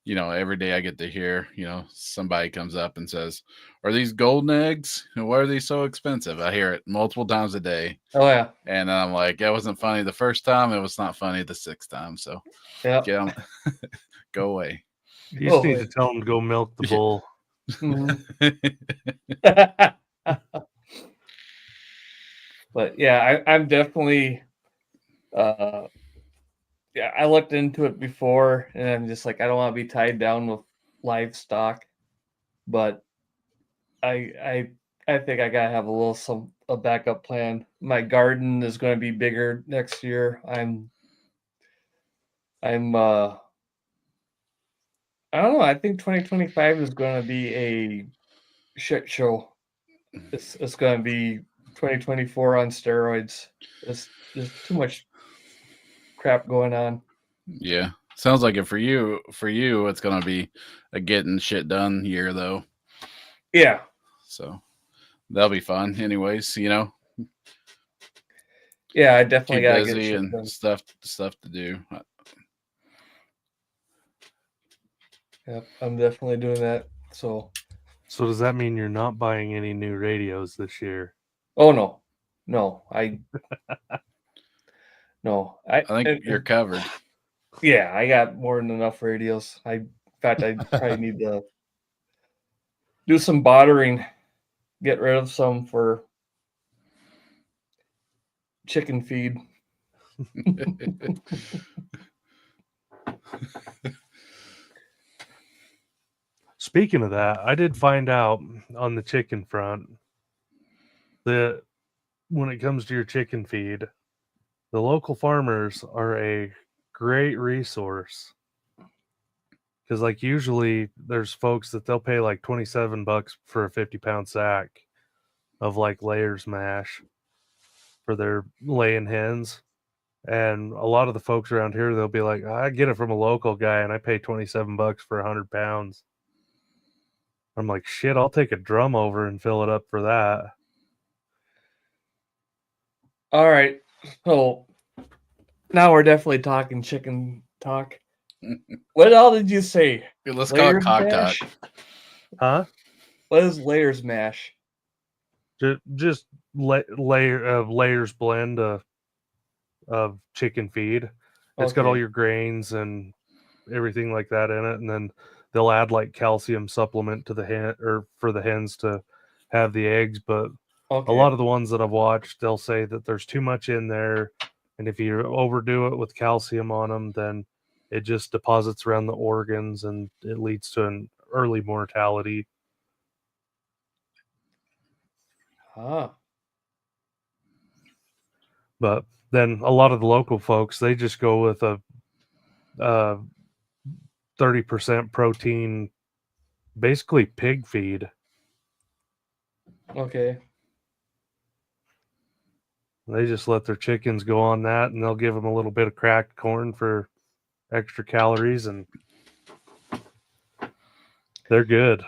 every day I get to hear, somebody comes up and says, "Are these golden eggs? Why are these so expensive?" I hear it multiple times a day. Oh yeah. And I'm like, it wasn't funny the first time. It was not funny the sixth time. So Yeah. get 'em- go away. You just need to tell them to go milk the bull. But yeah, I'm definitely yeah, I looked into it before and I'm just like I don't want to be tied down with livestock, but I think I gotta have a backup plan. My garden is going to be bigger next year. I'm I don't know. I think 2025 is going to be a shit show. It's going to be 2024 on steroids. There's too much crap going on. Yeah. Sounds like it for you. For you, it's gonna be a getting shit done year though. Yeah. So that'll be fun. Anyways, Yeah, I definitely keep gotta get busy shit and done. stuff to do. Yep, I'm definitely doing that. So does that mean you're not buying any new radios this year? oh no. No, I think you're covered. Yeah, I got more than enough radios. In fact, I probably need to do some bartering, get rid of some for chicken feed. Speaking of that, I did find out on the chicken front that when it comes to your chicken feed, the local farmers are a great resource. Because like usually there's folks that they'll pay like $27 for a 50-pound sack of like layers mash for their laying hens. And a lot of the folks around here, they'll be like, I get it from a local guy and I pay $27 for 100 pounds. I'm like, shit, I'll take a drum over and fill it up for that. All right. So now we're definitely talking chicken talk. What all did you say? Let's call it cock talk. Huh? What is layers mash? Just layers blend of chicken feed. It's got all your grains and everything like that in it, and then they'll add like calcium supplement to the hen or for the hens to have the eggs. But Okay. a lot of the ones that I've watched, they'll say that there's too much in there, and if you overdo it with calcium on them, then it just deposits around the organs and it leads to an early mortality. Ah. But then a lot of the local folks, they just go with a 30% protein, basically pig feed. Okay. They just let their chickens go on that, and they'll give them a little bit of cracked corn for extra calories, and they're good.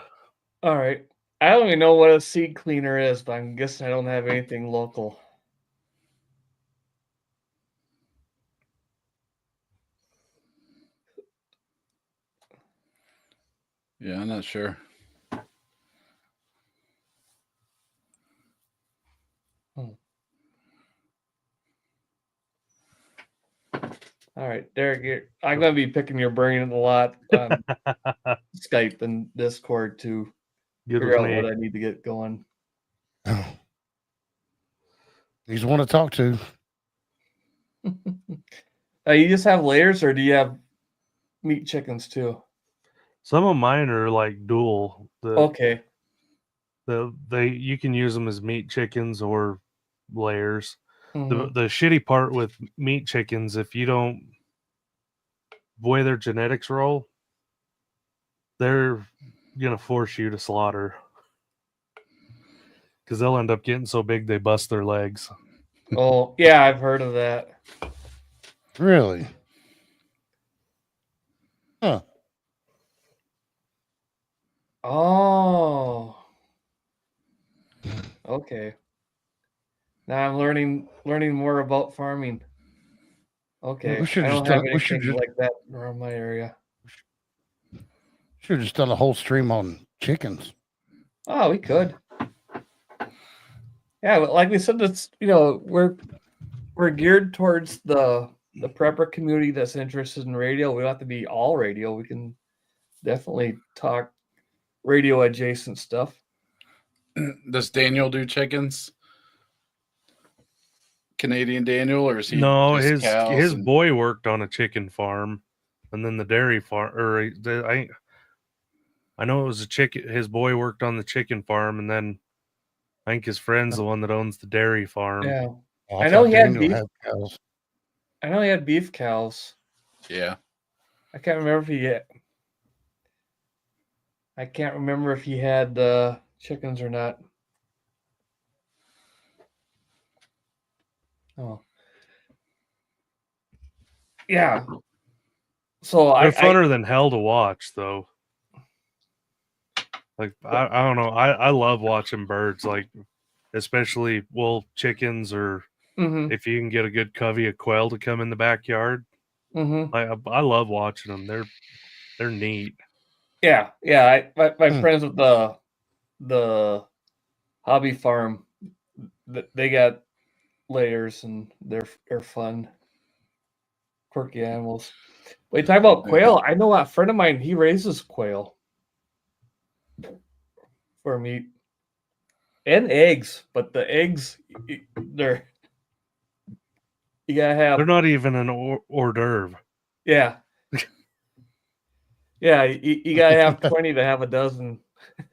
All right. I don't even know what a seed cleaner is, but I'm guessing I don't have anything local. Yeah, I'm not sure. All right, Derek, I'm going to be picking your brain a lot on Skype and Discord to Good figure with out what me. I need to get going. These want to talk to. You just have layers, or do you have meat chickens too? Some of mine are like dual. Okay. You can use them as meat chickens or layers. Mhm. The shitty part with meat chickens, if you don't the way their genetics roll, they're gonna force you to slaughter because they'll end up getting so big they bust their legs. Oh, yeah, I've heard of that. Really? Huh. Oh. Okay. Now I'm learning more about farming. Okay. We should I have just don't have done. We should anything just like that around my area. should have just done a whole stream on chickens. Oh, we could. Yeah, but like we said, it's we're geared towards the prepper community that's interested in radio. We don't have to be all radio. We can definitely talk radio adjacent stuff. Does Daniel do chickens? Canadian Daniel, or is he No, just cows? his boy worked on a chicken farm, and then the dairy farm. I know it was a chicken. His boy worked on the chicken farm, and then I think his friend's the one that owns the dairy farm. Yeah, Oh, I know thought he had Daniel beef. had cows. I know he had beef cows. Yeah. I can't remember if he had chickens or not. Oh, yeah. So They're funner than hell to watch, though. Like I don't know. I love watching birds, like especially chickens, or Mhm. if you can get a good covey of quail to come in the backyard. Mhm. I love watching them. They're neat. Yeah. My friends with the hobby farm, they got layers and they're fun, quirky animals. When you talk about quail, I know a friend of mine, he raises quail for meat and eggs, but the eggs, they're you gotta They're have not even an hors d'oeuvre. yeah you gotta have 20 to have a dozen.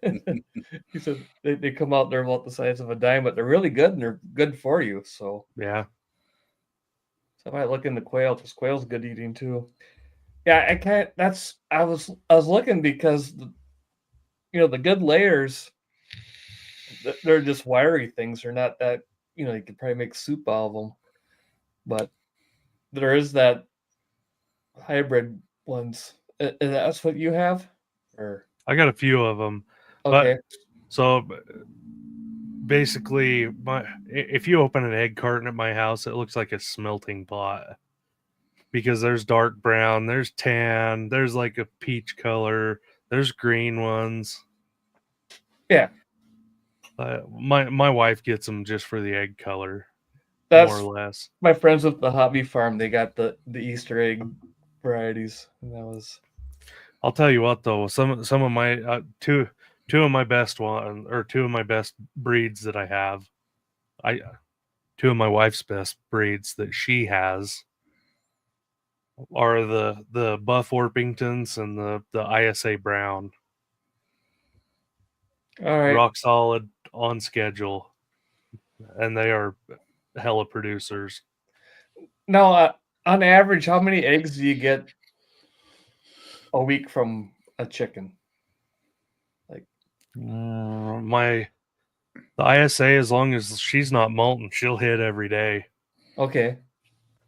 He said they come out, they're about the size of a dime, but they're really good and they're good for you. So Yeah. I might look into quail because quail's good eating too. Yeah, I can't. I was looking because the good layers, they're just wiry things. They're not that you could probably make soup out of them, but there is that hybrid ones. That's what you have, or I got a few of them. okay, But so basically, if you open an egg carton at my house, it looks like a smelting pot because there's dark brown, there's tan, there's like a peach color, there's green ones. yeah, My wife gets them just for the egg color, that's more or less. my friends with the hobby farm. They got the Easter egg varieties, and that was I'll tell you what though, some of my two of my best two of my best breeds that I have, two of my wife's best breeds that she has are the Buff Orpingtons and the ISA Brown. All right. Rock solid, on schedule, and they are hella producers. Now, on average, how many eggs do you get a week from a chicken? The ISA, as long as she's not molting, she'll hit every day. Okay.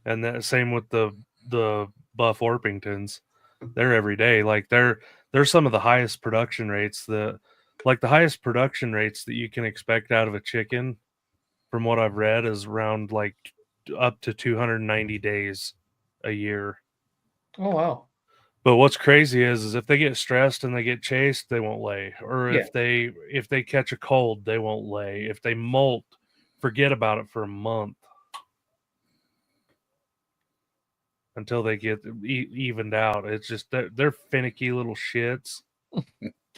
And that same with the Buff Orpingtons. They're every day. Like they're some of the highest production rates the highest production rates that you can expect out of a chicken, from what I've read, is around like up to 290 days a year. Oh wow. But what's crazy is if they get stressed and they get chased, they won't lay. Or if they catch a cold, they won't lay. If they molt, forget about it for a month until they get evened out. It's just they're finicky little shits.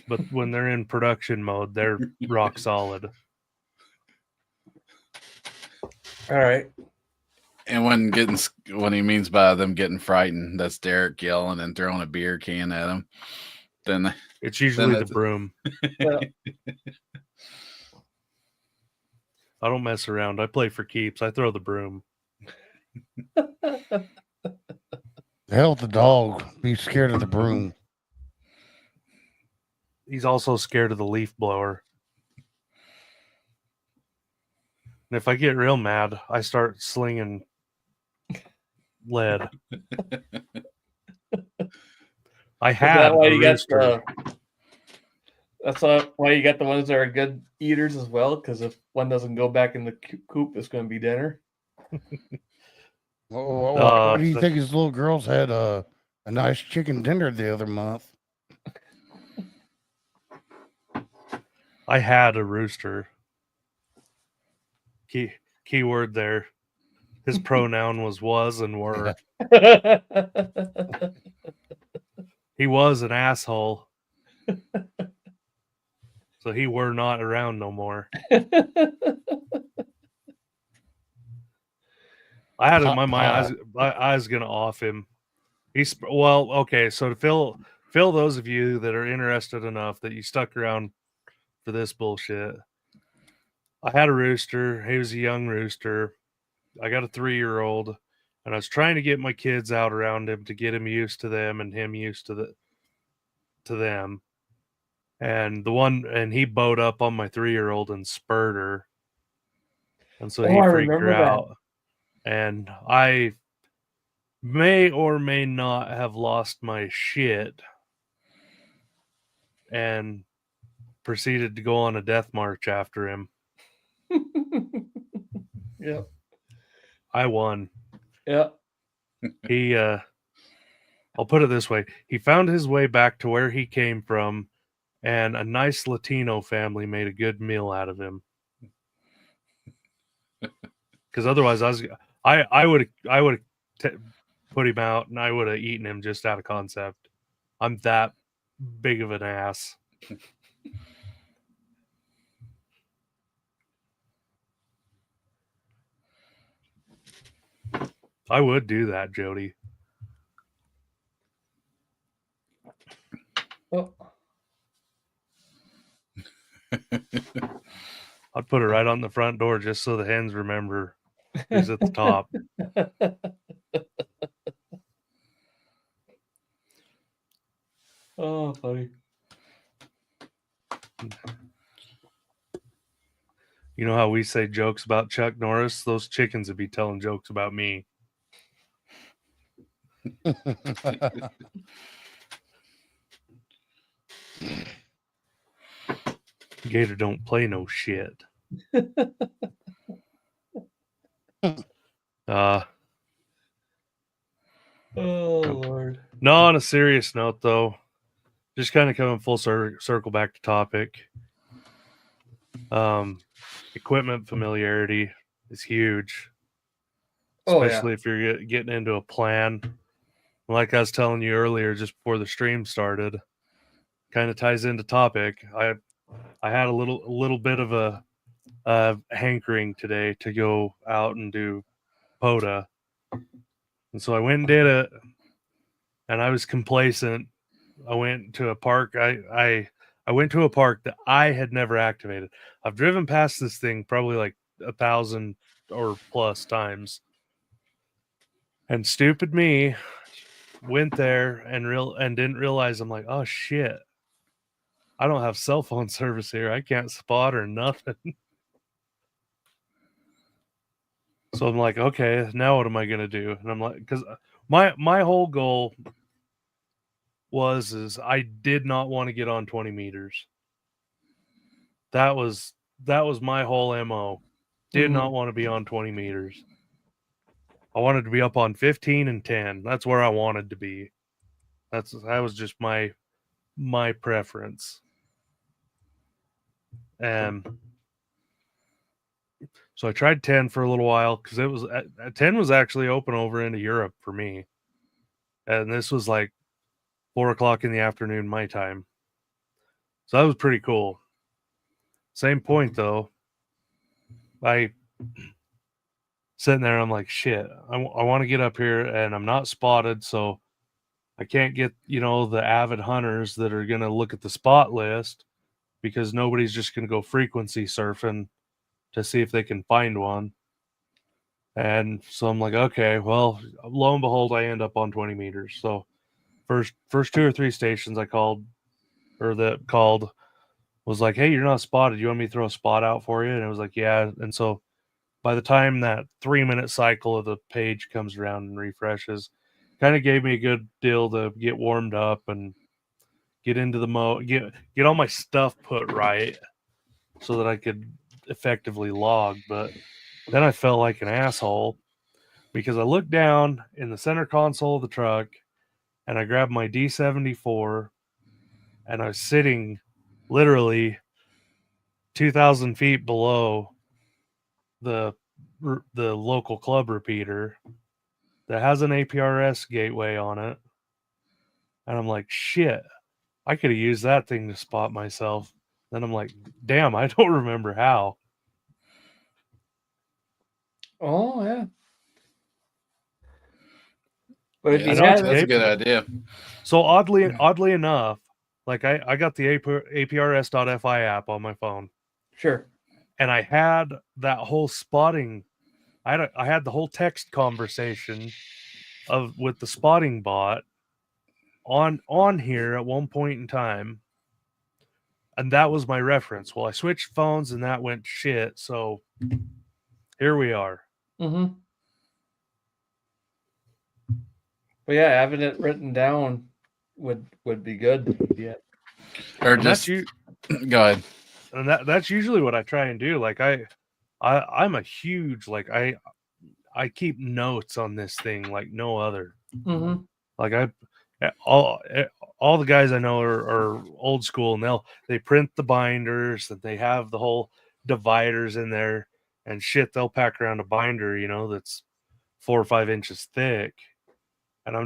But when they're in production mode, they're rock solid. All right. And when he means by them getting frightened, that's Derek yelling and throwing a beer can at him. Then it's usually the broom. Yeah. I don't mess around. I play for keeps. I throw the broom. The hell with the dog. Be scared of the broom. He's also scared of the leaf blower. And if I get real mad, I start slinging lead. I had a rooster. That's why you got the ones that are good eaters as well, because if one doesn't go back in the coop, it's going to be dinner. What do you think his little girls had a nice chicken dinner the other month? I had a rooster. Key word there. His pronoun was and were. He was an asshole. So he were not around no more. I had it in my mind I was gonna off him. Okay, so to fill those of you that are interested enough that you stuck around for this bullshit. I had a rooster. He was a young rooster. I got a 3-year-old, and I was trying to get my kids out around him to get him used to them and him used to them. And he bowed up on my 3-year-old and spurred her. And so he freaked her out. And I may or may not have lost my shit and proceeded to go on a death march after him. Yeah. I won. Yeah. He I'll put it this way. He found his way back to where he came from, and a nice Latino family made a good meal out of him. Because otherwise, I would have put him out, and I would have eaten him just out of concept. I'm that big of an ass. I would do that, Jody. Oh. I'd put it right on the front door just so the hens remember who's at the top. Oh, funny. You know how we say jokes about Chuck Norris? Those chickens would be telling jokes about me. Gator don't play no shit. Oh, Lord. No, on a serious note, though, just kind of coming full circle back to topic. Equipment familiarity is huge, especially if you're getting into a plan Like I was telling you earlier, just before the stream started, kind of ties into topic. I had a little bit of a hankering today to go out and do POTA, and so I went and did it, and I was complacent. I went to a park. I went to a park that I had never activated. I've driven past this thing probably like 1,000 or plus times, and stupid me went there and didn't realize. I'm like, oh shit, I don't have cell phone service here. I can't spot or nothing. So I'm like, okay, now what am I gonna do? And I'm like, because my whole goal is I did not want to get on 20 meters. That was my whole MO. Did not want to be on 20 meters. I wanted to be up on 15 and 10. That's where I wanted to be. That was just my preference. So I tried 10 for a little while because it was 10 was actually open over into Europe for me. And this was like 4:00 in the afternoon, my time. So that was pretty cool. Same point though. I sitting there, I'm like, shit, I want to get up here and I'm not spotted. So I can't get, the avid hunters that are going to look at the spot list because nobody's just going to go frequency surfing to see if they can find one. And so I'm like, okay, well, lo and behold, I end up on 20 meters. So first 2 or 3 stations I called was like, hey, you're not spotted. You want me to throw a spot out for you? And it was like, yeah. And so by the time that 3-minute cycle of the page comes around and refreshes, kind of gave me a good deal to get warmed up and get into the get all my stuff put right so that I could effectively log. But then I felt like an asshole because I looked down in the center console of the truck and I grabbed my D74 and I was sitting literally 2,000 feet below the local club repeater that has an APRS gateway on it. And I'm like, shit, I could have used that thing to spot myself. Then I'm like, damn, I don't remember how. Oh yeah. But if Yeah, you that's, had that's a good idea. So oddly enough, like I got the APRS.fi app on my phone, sure. and I had that whole spotting. I had the whole text conversation with the spotting bot on here at one point in time, and that was my reference. Well, I switched phones and that went shit. So here we are. Mm-hmm. But yeah, having it written down would be good. Yeah. Or And just go ahead. And that's usually what I try and do. Like I'm a huge I keep notes on this thing like no other. Mm-hmm. Like all the guys I know are old school, and they print the binders and they have the whole dividers in there and shit. They'll pack around a binder, that's 4 or 5 inches thick, and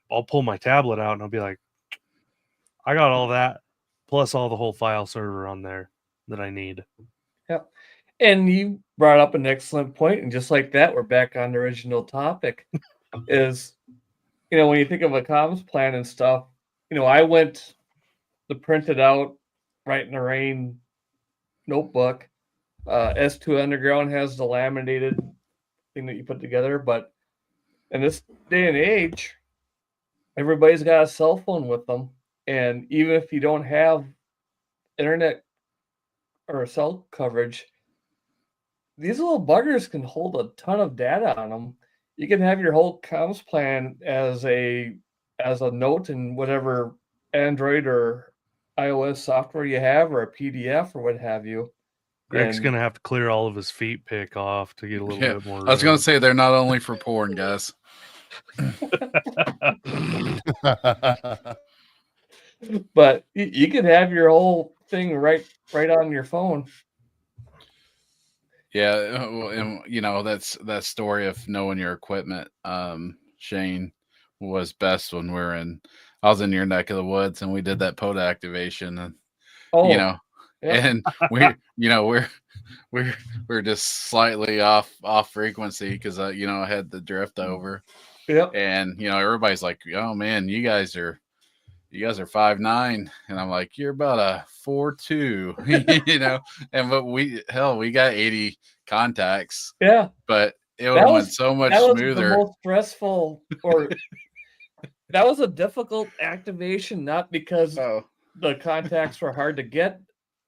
I'll pull my tablet out and I'll be like, I got all that plus all the whole file server on there that I need. Yep. And you brought up an excellent point, and just like that, we're back on the original topic. Is when you think of a comms plan and stuff, I went the printed out Right in the Rain notebook. S2 Underground has the laminated thing that you put together, but in this day and age, everybody's got a cell phone with them, and even if you don't have internet or cell coverage, these little buggers can hold a ton of data on them. You can have your whole comms plan as a note in whatever Android or iOS software you have, or a PDF or what have you. Greg's gonna have to clear all of his feet pick off to get a little bit more room. I was gonna say they're not only for porn, guys. But you can have your whole thing right on your phone. Yeah, and that's that story of knowing your equipment, Shane. was best when I was in your neck of the woods and we did that POTA activation, and Oh, you know, yep. and we're just slightly off frequency because I had the drift over, Yep. and everybody's like, oh man, you guys are 5'9", and I'm like, you're about a 4'2", but we got 80 contacts, Yeah. but it would have went so much That was the smoother. most stressful, or that was a difficult activation, not because the contacts were hard to get.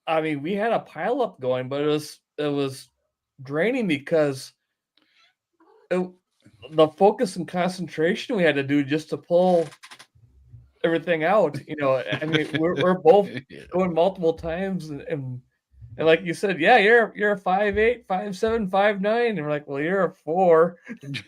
I mean, we had a pileup going, but it was draining because the focus and concentration we had to do just to pull everything out. I mean, we're both going multiple times, and like you said, yeah, you're a 5'8", 5'7", 5'9", and we're like, well, you're a 4.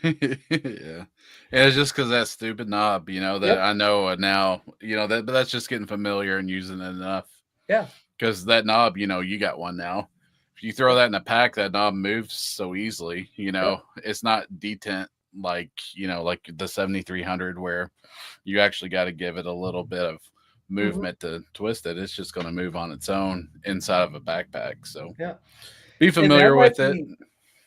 Yeah, and it's just because that stupid knob, that Yep. I know now, but that's just getting familiar and using it enough. Yeah. Because that knob, you got one now. If you throw that in a pack, that knob moves so easily. It's not detent like like the 7300 where you actually got to give it a little bit of movement to twist it. It's just going to move on its own inside of a backpack. So Yeah, be familiar with it.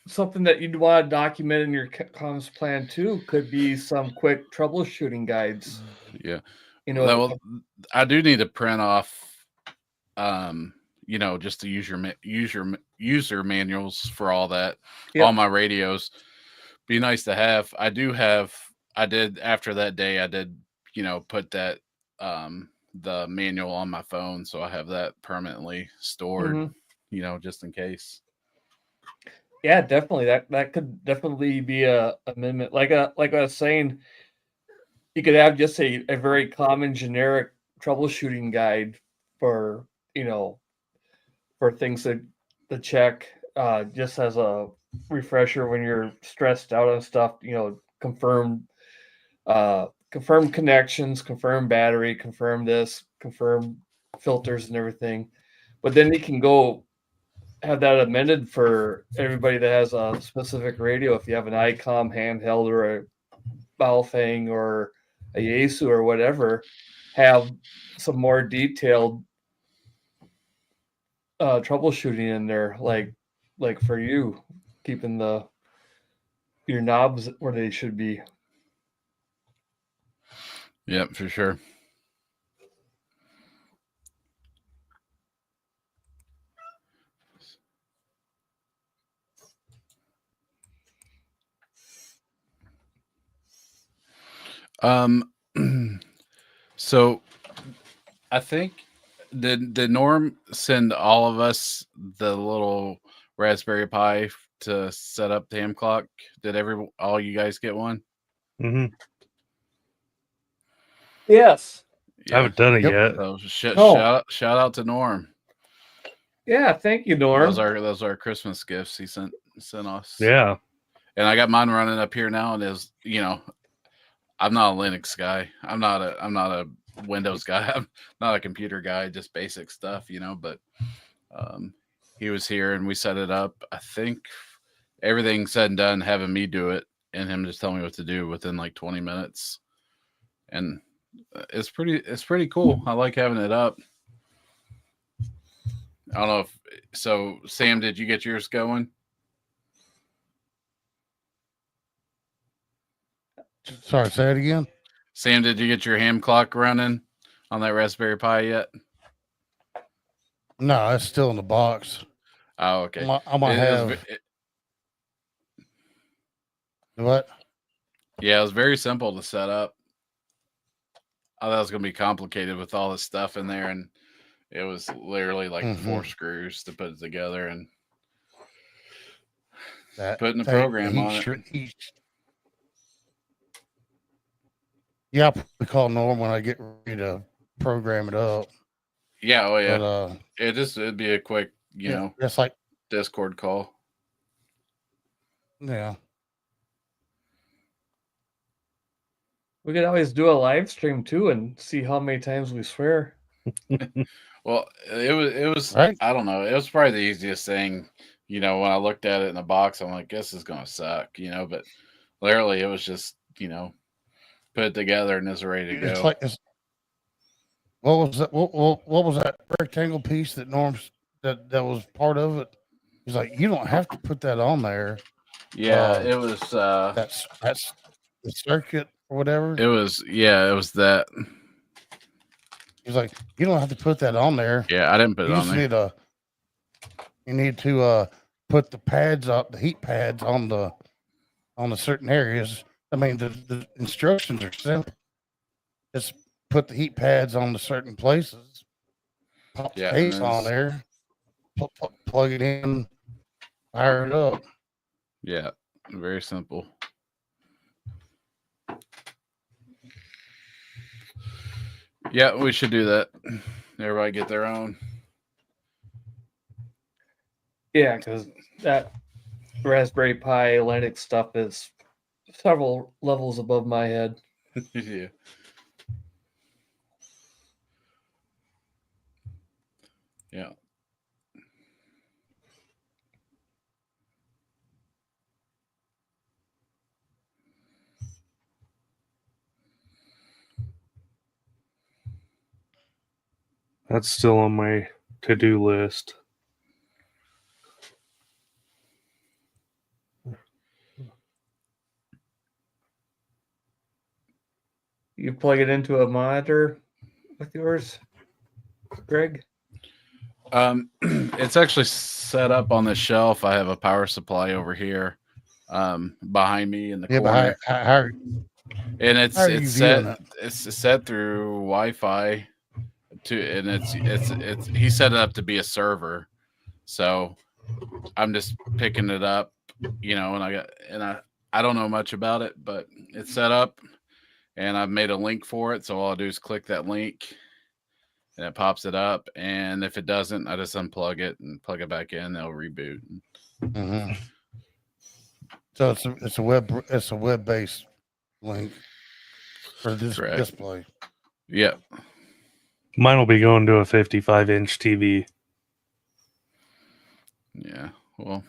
Something that you'd want to document in your comms plan too could be some quick troubleshooting guides. Yeah. I do need to print off just the user manuals for all that. Yep. All my radios. Be nice to have. I did after that day, I did, put that the manual on my phone, so I have that permanently stored, just in case. Yeah, definitely. That could definitely be a amendment. Like I was saying, you could have just a very common generic troubleshooting guide for for things to check, just as a refresher when you're stressed out on stuff. Confirm connections, confirm battery, confirm this, confirm filters and everything. But then you can go have that amended for everybody that has a specific radio. If you have an ICOM handheld or a Baofeng or a Yaesu or whatever, have some more detailed troubleshooting in there, like for you, keeping your knobs where they should be. Yep, for sure. So I think did Norm send all of us the little Raspberry Pi to set up the ham clock? Did all you guys get one? Mm-hmm. Yes. Yeah. I haven't done it yet. So shout out to Norm. Yeah, thank you, Norm. Those are Christmas gifts he sent us. Yeah. And I got mine running up here now, and is I'm not a Linux guy. I'm not a Windows guy. I'm not a computer guy, just basic stuff, but he was here and we set it up. I think everything said and done, having me do it and him just telling me what to do within like 20 minutes. And it's pretty cool. I like having it up. I don't know so Sam, did you get yours going? Sorry, say it again. Sam, did you get your ham clock running on that Raspberry Pi yet? No, it's still in the box. Oh, okay. I might have. What? Yeah, it was very simple to set up. I thought it was going to be complicated with all this stuff in there, and it was literally like 4 screws to put it together and putting the program on it. Yeah, I'll probably call Norm when I get ready to program it up. Yeah, oh yeah. But, it'd be a quick, it's like Discord call. Yeah. We could always do a live stream too and see how many times we swear. Well, it was right? I don't know. It was probably the easiest thing. When I looked at it in the box, I'm like, this is gonna suck, but literally it was just, put it together and it's ready to It's go. like it's, what was that? What was that rectangle piece that Norm's that was part of it? He's like, you don't have to put that on there. Yeah, it was. That's the circuit or whatever. It was. Yeah, it was that. He's like, you don't have to put that on there. Yeah, I didn't put it You on just there. need to put the pads up, the heat pads on the certain areas. I mean, the instructions are simple. Just put the heat pads on the certain places. Pop the Yeah, case on there. Plug it in. Fire it up. Yeah, very simple. Yeah, we should do that. Everybody get their own. Yeah, because that Raspberry Pi Linux stuff is several levels above my head. Yeah. Yeah. That's still on my to-do list. You plug it into a monitor with yours, Greg? It's actually set up on the shelf. I have a power supply over here, behind me in the corner, How and how are you it's viewing set. it? It's set through Wi-Fi, and it's he set it up to be a server. So I'm just picking it up, and I don't know much about it, but it's set up, and I've made a link for it. So all I do is click that link, and it pops it up. And if it doesn't, I just unplug it and plug it back in. It'll reboot. Mm-hmm. So it's a web based link for this Correct. display. Yep. Mine will be going to a 55-inch TV. Yeah. Well,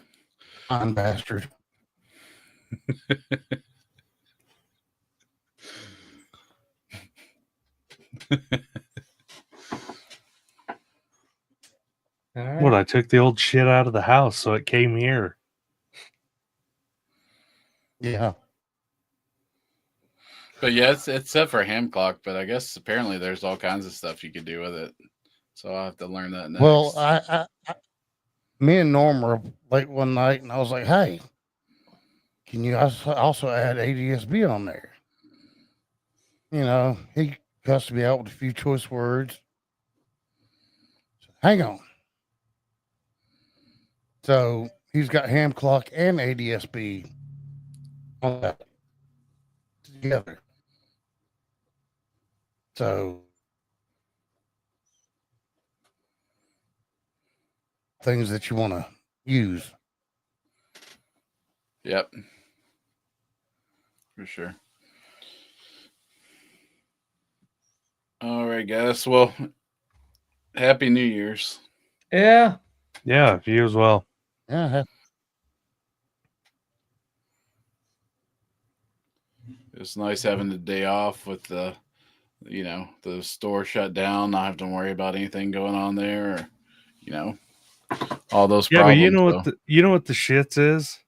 Fine bastard. All right. What, I took the old shit out of the house, so it came here. Yeah. but yeah, it's set for a ham clock, but I guess apparently there's all kinds of stuff you could do with it. So I'll have to learn that next. Well, me and Norm were late one night, and I was like, "Hey, can you also add ADSB on there?" You know, he cussed me out with a few choice words. Hang on. So he's got ham clock and ADSB on that together. So things that you want to use. Yep. For sure. All right, guys. Well, Happy New Year's. Yeah. Yeah, you as well. Yeah. It's nice having the day off with the store shut down, not having to worry about anything going on there, or, all those Yeah, problems. but you know so. what the shits is?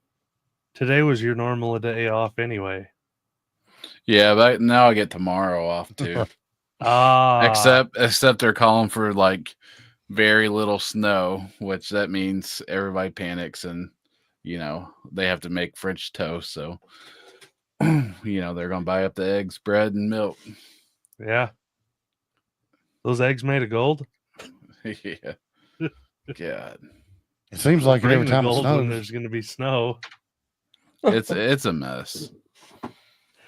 Today was your normal day off anyway. Yeah, but now I get tomorrow off too. Except they're calling for like very little snow, which that means everybody panics and they have to make French toast. So they're gonna buy up the eggs, bread, and milk. Yeah. Those eggs made of gold? Yeah. God. It seems like it Bring every the time it gold when snows. there's gonna be snow. It's a mess.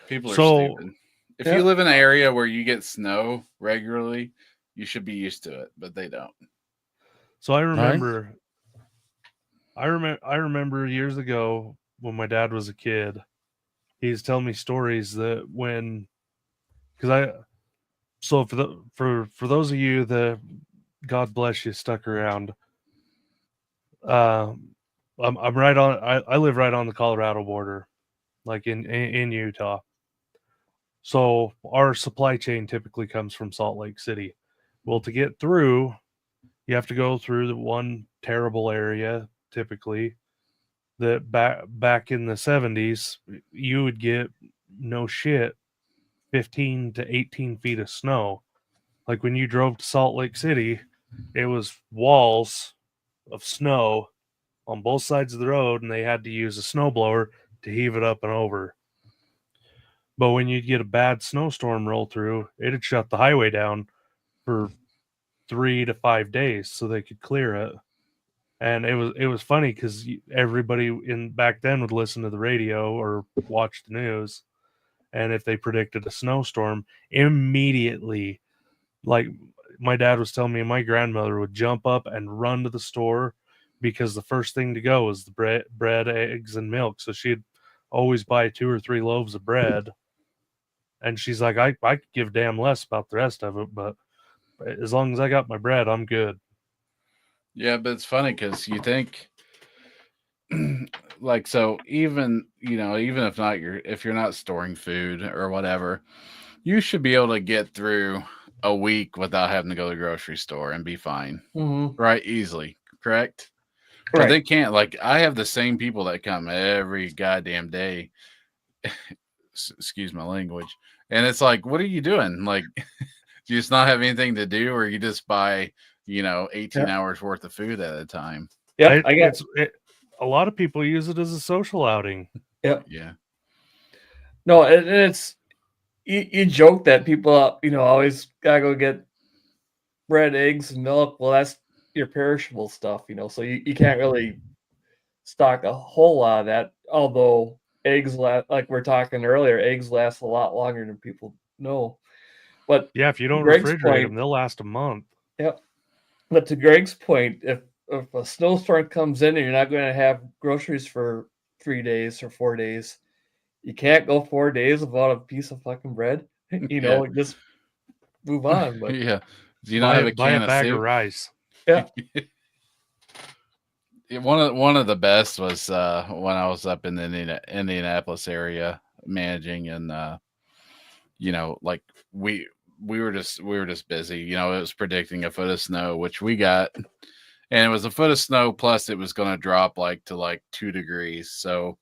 People are So- stupid. If you live in an area where you get snow regularly, you should be used to it, but they don't. So I remember years ago when my dad was a kid, he was telling me stories that for those of you that, God bless you, stuck around. I'm right on. I live right on the Colorado border, like in Utah. So our supply chain typically comes from Salt Lake City. Well, to get through, you have to go through the one terrible area typically that back in the 70s you would get no shit 15 to 18 feet of snow. Like when you drove to Salt Lake City, it was walls of snow on both sides of the road, and they had to use a snowblower to heave it up and over. But when you'd get a bad snowstorm roll through, it'd shut the highway down for 3 to 5 days so they could clear it. And it was funny because everybody in back then would listen to the radio or watch the news, and if they predicted a snowstorm, immediately, like my dad was telling me, my grandmother would jump up and run to the store because the first thing to go was the bread, eggs, and milk. So she'd always buy 2 or 3 loaves of bread, and she's like, I could give damn less about the rest of it, but as long as I got my bread, I'm good. Yeah, but it's funny because you think, like, so even even if you're not storing food or whatever, you should be able to get through a week without having to go to the grocery store and be fine, right? Easily, correct? But they can't. Like, I have the same people that come every goddamn day. Excuse my language. And it's like, what are you doing? Like, do you just not have anything to do, or you just buy 18 hours worth of food at a time? Yeah, a lot of people use it as a social outing. Yep. Yeah. No, it's you joke that people always gotta go get bread, eggs, and milk. Well, that's your perishable stuff, so you can't really stock a whole lot of that. Although eggs last, like we're talking earlier, eggs last a lot longer than people know. But yeah, if you don't Greg's refrigerate them, they'll last a month. Yep. But to Greg's point, if a snowstorm comes in and you're not going to have groceries for 3 days or 4 days, you can't go 4 days without a piece of fucking bread. Just move on. But yeah, do you not have a can of bag soup? of rice? Yeah. One of the best was when I was up in the Indianapolis area managing, and like we were just busy. It was predicting a foot of snow, which we got, and it was a foot of snow plus it was going to drop to 2 degrees. So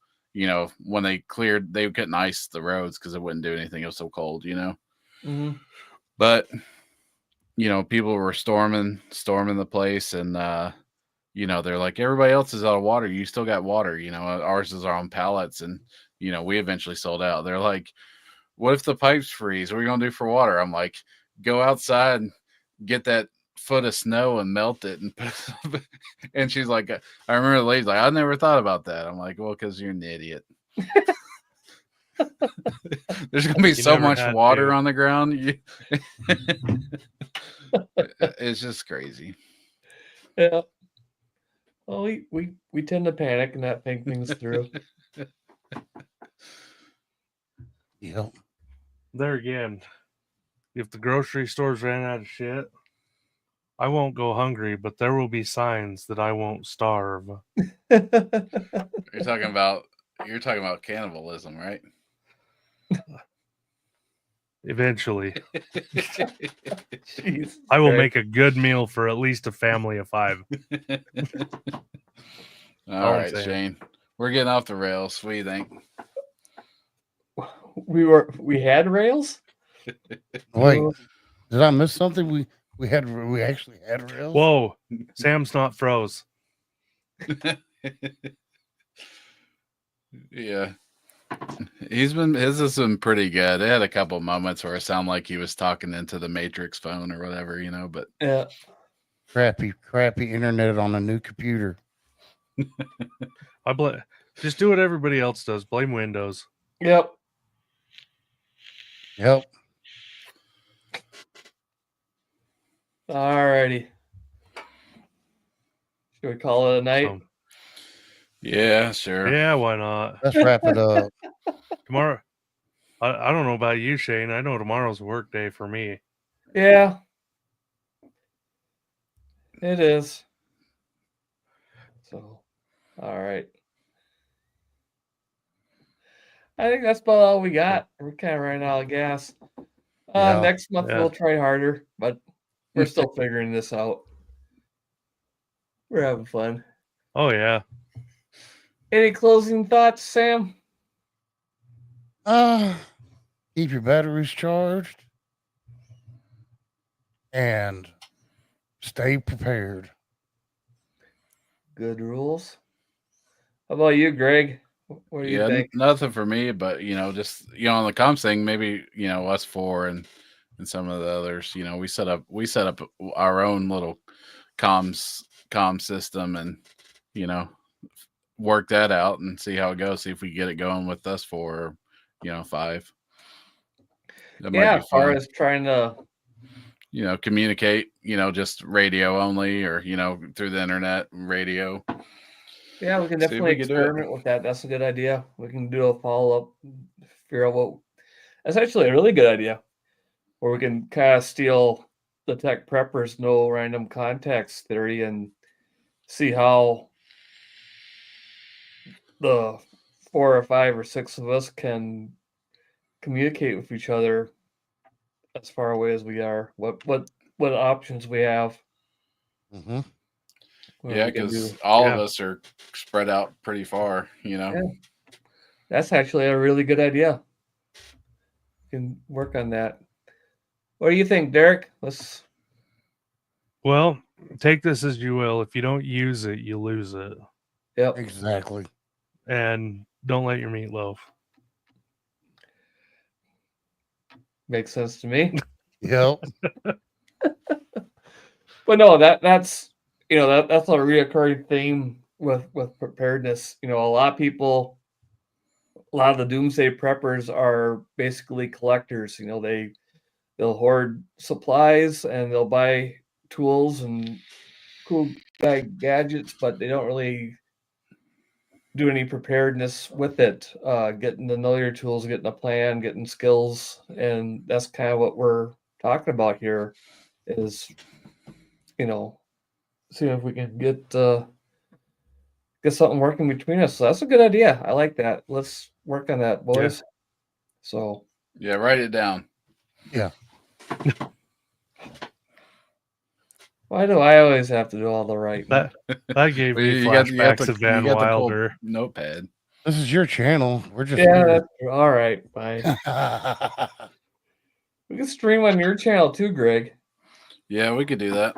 when they cleared, they couldn't ice the roads because it wouldn't do anything. It was so cold, Mm-hmm. But people were storming the place, and they're like, everybody else is out of water. You still got water. Ours is on pallets, and we eventually sold out. They're like, what if the pipes freeze? What are we gonna do for water? I'm like, go outside and get that foot of snow and melt it and put it. And she's like, I remember the lady's like, I never thought about that. I'm like, well, because you're an idiot. There's gonna be so much water on the ground. It's just crazy. Yeah. Well, we tend to panic and not think things through. Yep. There again, if the grocery stores ran out of shit, I won't go hungry, but there will be signs that I won't starve. You're talking about cannibalism, right? Eventually. Jeez, I will make a good meal for at least a family of 5. All right, Shane. We're getting off the rails. What do you think? We had rails? Wait, did I miss something? We actually had rails. Whoa, Sam's not froze. Yeah. His has been pretty good. It had a couple moments where it sounded like he was talking into the Matrix phone or whatever, but yeah, crappy internet on a new computer. Just do what everybody else does. Blame Windows. Yep. Alrighty. Should we call it a night? Yeah, sure. Yeah, why not? Let's wrap it up. Tomorrow, I don't know about you, Shane. I know tomorrow's a work day for me. Yeah, it is. So, all right. I think that's about all we got. We're kind of running out of gas. Yeah. Next month Yeah. we'll try harder, but we're still figuring this out. We're having fun. Oh yeah. Any closing thoughts, Sam? Keep your batteries charged and stay prepared. Good rules. How about you, Greg? What do you Yeah, think? nothing for me, but just on the comms thing, maybe us four and some of the others. We set up our own little comm system, and work that out and see how it goes. See if we get it going with us four, or five. That might Yeah, be as far fun. as trying to Communicate. Just radio only, or through the internet radio. yeah, we can See if definitely we can do it. experiment with that. That's a good idea. We can do a follow-up, figure out what. That's actually a really good idea, where we can kind of steal the tech preppers no random contacts theory and see how the 4 or 5 or 6 of us can communicate with each other as far away as we are. What options we have. Mm-hmm. What Yeah, we can because do. all of Yeah. us are spread out pretty far. Yeah. That's actually a really good idea. Can work on that. What do you think, Derek? Let's. Well, take this as you will. If you don't use it, you lose it. Yep. Exactly. And don't let your meat loaf. Makes sense to me. Yep. But no, that's that's a reoccurring theme with preparedness. A lot of people, a lot of the doomsday preppers are basically collectors. They'll hoard supplies and they'll buy tools and cool gadgets, but they don't really do any preparedness with it. Getting to know your tools, getting a plan, getting skills, and that's kind of what we're talking about here. Is seeing if we can get something working between us. So that's a good idea. I like that. Let's work on that, boys. So Yeah, write it down. Yeah. why do I always have to do all the writing? That gave Well, me you got flashbacks of Van you got to pull Wilder. notepad. This is your channel. We're just Yeah, here. all right, fine. We can stream on your channel too, Greg. Yeah, we could do that.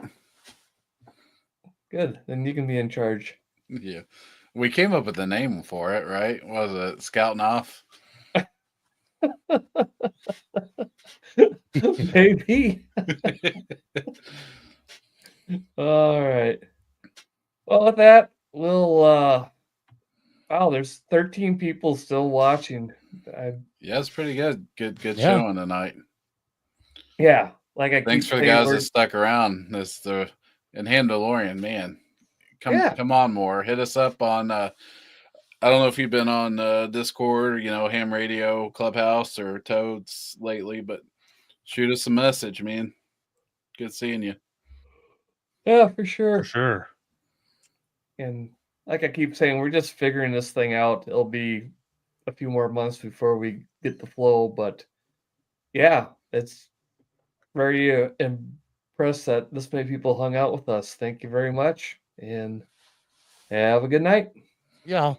Good. Then you can be in charge. Yeah, we came up with a name for it, right? Was it Scouting Off? Maybe. All right. Well, with that, we'll wow, there's 13 people still watching. Yeah, it's pretty good. Good Yeah. showing tonight. Yeah, like I Thanks keep for the saying, guys that stuck around. And Handalorian, man. Yeah. Come on more. Hit us up on I don't know if you've been on Discord, Ham Radio, Clubhouse, or Toads lately, but shoot us a message, man. Good seeing you. Yeah, for sure. For sure. And like I keep saying, we're just figuring this thing out. It'll be a few more months before we get the flow, but yeah, it's very impressed that this many people hung out with us. Thank you very much, and have a good night. Yeah.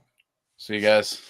See you guys.